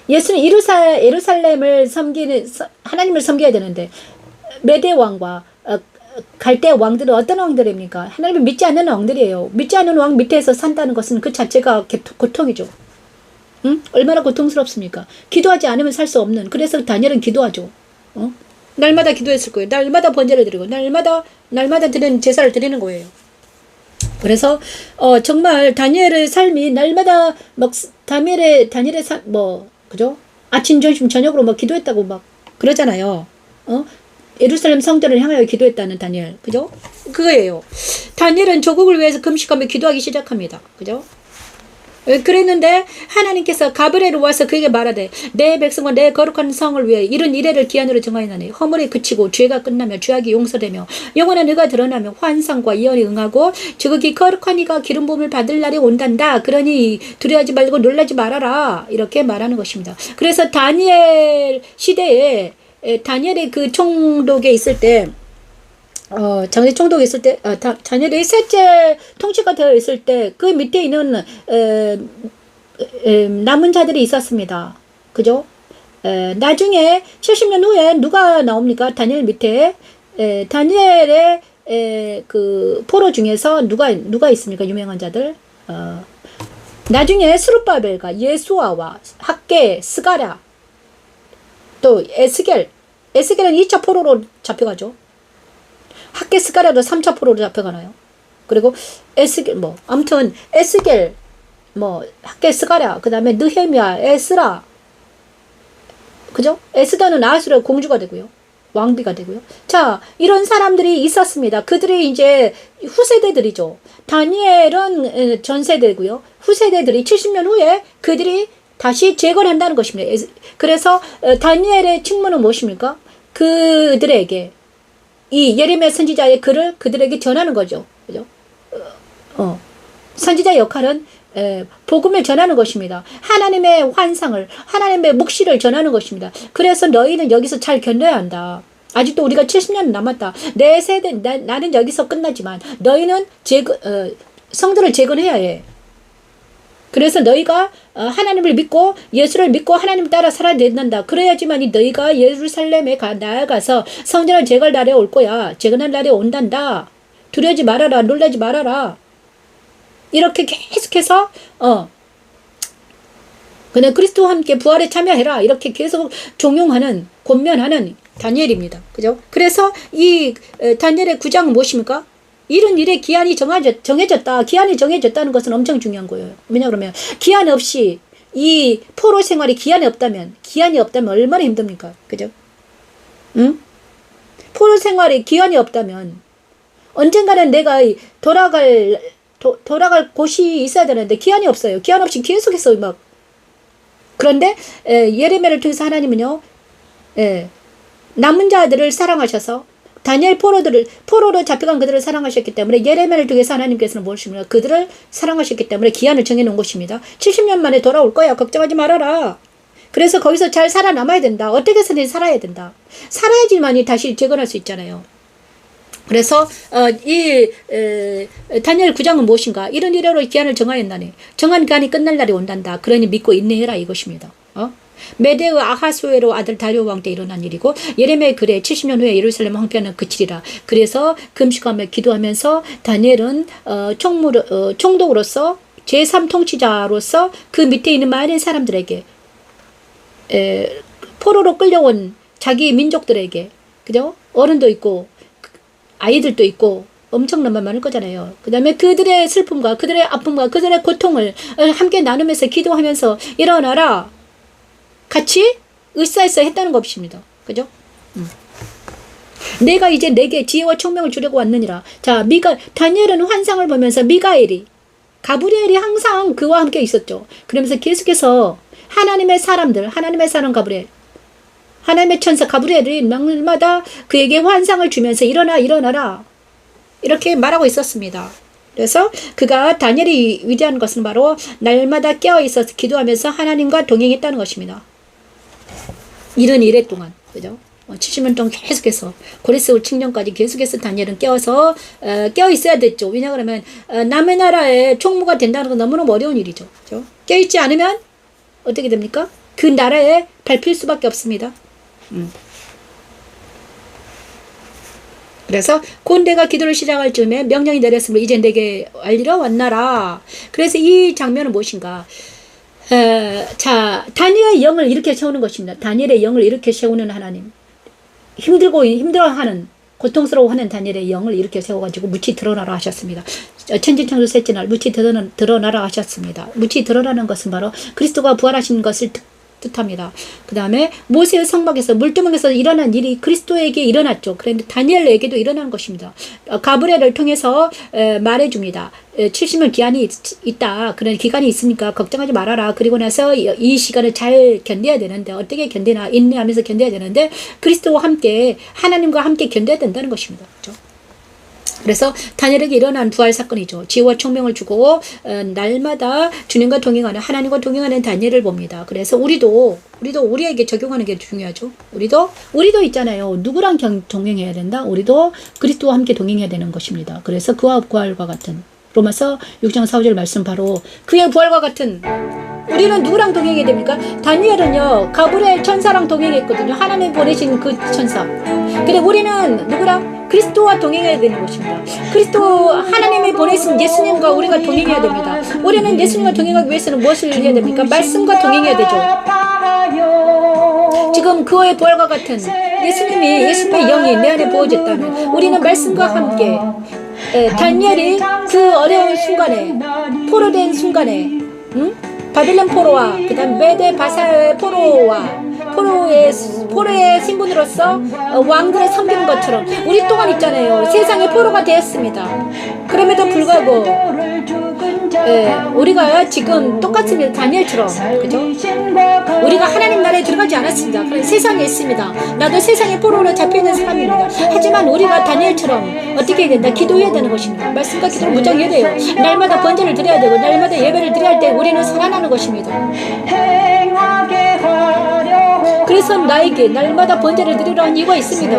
예수는 예루살렘을 섬기는 하나님을 섬겨야 되는데 메대 왕과 갈대 왕들은 어떤 왕들입니까? 하나님을 믿지 않는 왕들이에요. 믿지 않는 왕 밑에서 산다는 것은 그 자체가 고통이죠. 응? 얼마나 고통스럽습니까? 기도하지 않으면 살 수 없는. 그래서 다니엘은 기도하죠. 날마다 기도했을 거예요. 날마다 번제를 드리고 날마다 드리는 제사를 드리는 거예요. 그래서 정말 다니엘의 삶이 날마다 막 다니엘의 그죠? 아침 점심 저녁으로 막 기도했다고 막 그러잖아요. 예루살렘 성전을 향하여 기도했다는 다니엘. 그죠? 그거예요. 다니엘은 조국을 위해서 금식하며 기도하기 시작합니다. 그죠? 그랬는데 하나님께서 가브리엘이 와서 그에게 말하되 내 백성과 내 거룩한 성을 위해 이런 이래를 기한으로 정하였나니 허물이 그치고 죄가 끝나며 죄악이 용서되며 영원한 의가 드러나며 환상과 예언이 응하고 지극히 거룩한 이가 기름 부음을 받을 날이 온단다. 그러니 두려워하지 말고 놀라지 말아라. 이렇게 말하는 것입니다. 그래서 다니엘 시대에 다니엘의 그 총독에 있을 때 장례 총독이 있을 때, 자녀들이 셋째 통치가 되어 있을 때, 그 밑에 있는, 남은 자들이 있었습니다. 그죠? 나중에 70년 후에 누가 나옵니까? 다니엘 밑에, 다니엘의, 그, 포로 중에서 누가 있습니까? 유명한 자들. 나중에 스룹바벨과 예수아와 학계, 스가랴, 또 에스겔은 2차 포로로 잡혀가죠. 학계 스가랴도 3차 포로로 잡혀가나요? 그리고 에스겔 아무튼 에스겔 학계 스가랴 그다음에 느헤미야 에스라 그죠? 에스더는 아수르 공주가 되고요. 왕비가 되고요. 자, 이런 사람들이 있었습니다. 그들이 이제 후세대들이죠. 다니엘은 전세대고요. 후세대들이 70년 후에 그들이 다시 재건한다는 것입니다. 그래서 다니엘의 직무는 무엇입니까? 그들에게 이 예레미야 선지자의 글을 그들에게 전하는 거죠. 그죠? 선지자의 역할은 복음을 전하는 것입니다. 하나님의 환상을, 하나님의 묵시를 전하는 것입니다. 그래서 너희는 여기서 잘 견뎌야 한다. 아직도 우리가 70년 남았다. 내 세대, 나는 여기서 끝나지만 너희는 성도를 재건해야 해. 그래서 너희가 하나님을 믿고 예수를 믿고 하나님 따라 살아야 된다. 그래야지만 너희가 예루살렘에 나아가서 성전을 재건할 날에 올 거야. 재건할 날에 온단다. 두려워하지 말아라. 놀라지 말아라. 이렇게 계속해서 그냥 그리스도와 함께 부활에 참여해라. 이렇게 계속 종용하는 권면하는 다니엘입니다. 그죠? 그래서 이 다니엘의 9장은 무엇입니까? 이런 일의 기한이 정해졌다. 기한이 정해졌다는 것은 엄청 중요한 거예요. 왜냐하면 기한 없이 이 포로 생활이 기한이 없다면 얼마나 힘듭니까? 그죠? 응? 포로 생활이 기한이 없다면 언젠가는 내가 돌아갈 곳이 있어야 되는데 기한이 없어요. 기한 없이 계속해서 막 그런데 예레미야를 통해서 하나님은요, 남은 자들을 사랑하셔서 다니엘 포로로 잡혀간 그들을 사랑하셨기 때문에 예레미야를 통해서 하나님께서는 무엇입니까? 그들을 사랑하셨기 때문에 기한을 정해놓은 것입니다. 70년 만에 돌아올 거야. 걱정하지 말아라. 그래서 거기서 잘 살아남아야 된다. 어떻게 해서든 살아야 된다. 살아야지만이 다시 재건할 수 있잖아요. 그래서 다니엘 9장은 무엇인가? 이런 이래로 기한을 정하였나니 정한 기한이 끝날 날이 온단다. 그러니 믿고 인내해라 이것입니다. 메데의 아하수에로 아들 다리오 왕 때 일어난 일이고 예레미야의 글에 70년 후에 예루살렘 황폐하는 그치리라. 그래서 금식하며 기도하면서 다니엘은 총독으로서 제3통치자로서 그 밑에 있는 많은 사람들에게 포로로 끌려온 자기 민족들에게 그죠? 어른도 있고 아이들도 있고 엄청난 말 많을 거잖아요. 그 다음에 그들의 슬픔과 그들의 아픔과 그들의 고통을 함께 나누면서 기도하면서 일어나라. 같이 으쌰으쌰 했다는 것입니다. 그죠? 내가 이제 내게 지혜와 총명을 주려고 왔느니라. 자, 다니엘은 환상을 보면서 가브리엘이 항상 그와 함께 있었죠. 그러면서 계속해서 하나님의 사람 가브리엘, 하나님의 천사 가브리엘이 날마다 그에게 환상을 주면서 일어나라. 이렇게 말하고 있었습니다. 그래서 그가 다니엘이 위대한 것은 바로 날마다 깨어있어서 기도하면서 하나님과 동행했다는 것입니다. 이런 일해 동안, 그죠? 70년 동안 계속해서 고레스 칙년까지 계속해서 다니엘은 깨어 있어야 됐죠. 왜냐하면 남의 나라의 총무가 된다는 건 너무너무 어려운 일이죠. 그죠? 깨어 있지 않으면 어떻게 됩니까? 그 나라에 밟힐 수밖에 없습니다. 그래서 곤대가 기도를 시작할 즈음에 명령이 내렸으므로 이제 내게 알리러 왔나라. 그래서 이 장면은 무엇인가? 자, 다니엘의 영을 이렇게 세우는 것입니다. 다니엘의 영을 이렇게 세우는 하나님. 힘들어하는, 고통스러워하는 다니엘의 영을 이렇게 세워가지고 무치 드러나라 하셨습니다. 천지창조 셋째 날 무치 드러나라 하셨습니다. 무치 드러나는 것은 바로 그리스도가 부활하신 것을 뜻합니다. 그 다음에 모세의 성막에서 물두멍에서 일어난 일이 그리스도에게 일어났죠. 그런데 다니엘에게도 일어난 것입니다. 가브리엘을 통해서 말해줍니다. 70년 기한이 있다. 그런 기간이 있으니까 걱정하지 말아라. 그리고 나서 이 시간을 잘 견뎌야 되는데 어떻게 견디나 인내하면서 견뎌야 되는데 그리스도와 함께 하나님과 함께 견뎌야 된다는 것입니다. 그렇죠? 그래서 다니엘에게 일어난 부활 사건이죠. 지혜와 총명을 주고 날마다 주님과 동행하는 하나님과 동행하는 다니엘을 봅니다. 그래서 우리도 우리에게 적용하는 게 중요하죠. 우리도 있잖아요. 누구랑 동행해야 된다? 우리도 그리스도와 함께 동행해야 되는 것입니다. 그래서 그와 부활과 같은 로마서 6장 4절 말씀 바로 그의 부활과 같은 우리는 누구랑 동행해야 됩니까? 다니엘은요 가브리엘 천사랑 동행했거든요. 하나님 보내신 그 천사. 근데 우리는 누구랑? 그리스도와 동행해야 되는 것입니다. 그리스도 하나님이 보내신 예수님과 우리가 동행해야 됩니다. 우리는 예수님과 동행하기 위해서는 무엇을 해야 됩니까? 말씀과 동행해야 되죠. 지금 그의 부활과 같은 예수님의 영이 내 안에 부어졌다면 우리는 말씀과 함께 다니엘이 그 어려운 순간에 포로된 순간에 바빌론 포로와 그 다음 메데 바사의 포로와 포로의 신분으로서 왕들을 섬기는 것처럼 우리 또한 있잖아요. 세상의 포로가 되었습니다. 그럼에도 불구하고 우리가 지금 똑같습니다. 다니엘처럼 그죠? 우리가 하나님 나라에 들어가지 않았습니다. 그런 세상에 있습니다. 나도 세상의 포로로 잡혀있는 사람입니다. 하지만 우리가 다니엘처럼 어떻게 해야 된다? 기도해야 되는 것입니다. 말씀과 기도를 무작해야 돼요. 날마다 번제를 드려야 되고 날마다 예배를 드려야 할 때 우리는 살아나는 것입니다. 그래서 나에게 날마다 번제를 드리라는 이유가 있습니다.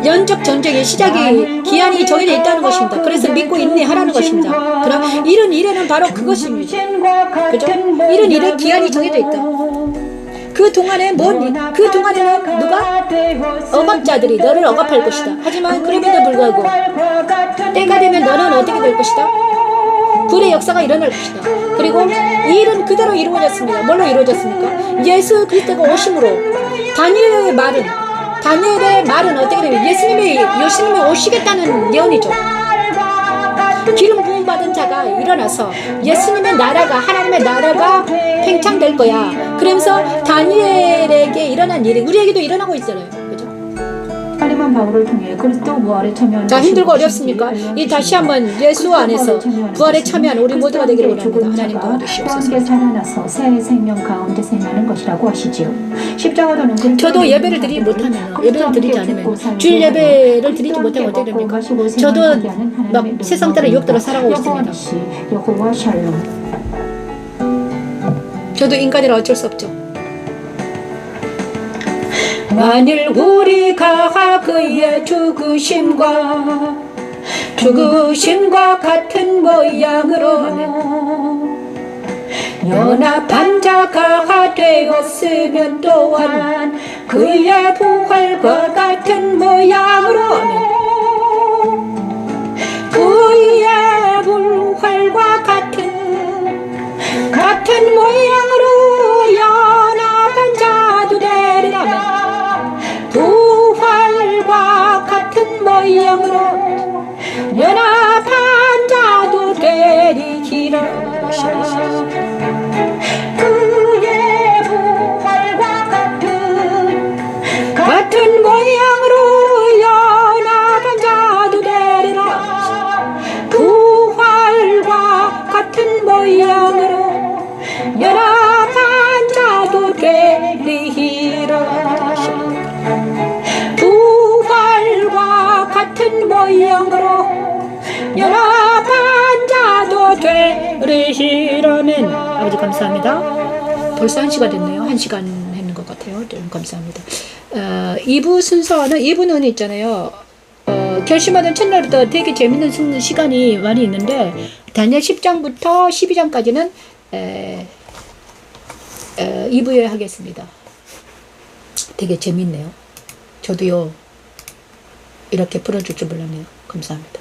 영적 전쟁의 시작이 기한이 정해져 있다는 것입니다. 그래서 믿고 인내하라는 것입니다. 그럼 이런 일에는 바로 그것입니다. 그죠? 이런 일에 기한이 정해져 있다. 그 동안에는 누가? 억압자들이 너를 억압할 것이다. 하지만 그럼에도 불구하고 때가 되면 너는 어떻게 될 것이다? 불의 역사가 일어날 것이다. 그리고 이 일은 그대로 이루어졌습니다. 뭘로 이루어졌습니까? 예수 그리스도가 오심으로 다니엘의 말은 어떻게 되면 예수님이 오시겠다는 예언이죠. 기름 부음 받은 자가 일어나서 예수님의 나라가 하나님의 나라가 팽창될 거야. 그러면서 다니엘에게 일어난 일이 우리에게도 일어나고 있잖아요. 그죠? 하리만 바울을 통해 그리스도 부활에 참여한 자, 힘들고 어렵습니까? 이 다시 한번 예수 안에서 부활에 참여한 우리 모두가 되기를 원합니다. 하나님 도와주시옵소서. 함께 살아나서 새 생명 가운데 생하는 것이라고 하시지요. 십자가도는 저도 예배를 드리지 못하면 예배를 드리지 않으면 주일 예배를 드리지 못하면 어떻게 됩니까? 저도 막 세상 따라 유혹 따라 살아가고 있습니다. 여호와 샬롬. 저도 인간이라 어쩔 수 없죠. 만일 우리가 그의 죽으심과 같은 모양으로 연합한 자가 되었으면 또한 그의 부활과 같은 모양으로 그의 부활과 같은 모양으로 연합한 자도 되리라면 부활과 같은 모양으로 연합한 자도 되리라. 그의 부활과 같은 모양으로 연합한 자도 되리라. 부활과 같은 모양으로 연합한 자도 되리라. 부활과 같은 모양으로 연합한 자도 되리라면. 아버지 감사합니다. 벌써 1시가 됐네요. 1시간 했는 것 같아요. 좀 감사합니다. 2부 순서는 2부는 있잖아요. 결심하던 첫날부터 되게 재밌는 시간이 많이 있는데 다니엘 10장부터 12장까지는 2부에 하겠습니다. 되게 재밌네요. 저도요 이렇게 풀어줄 줄 몰랐네요. 감사합니다.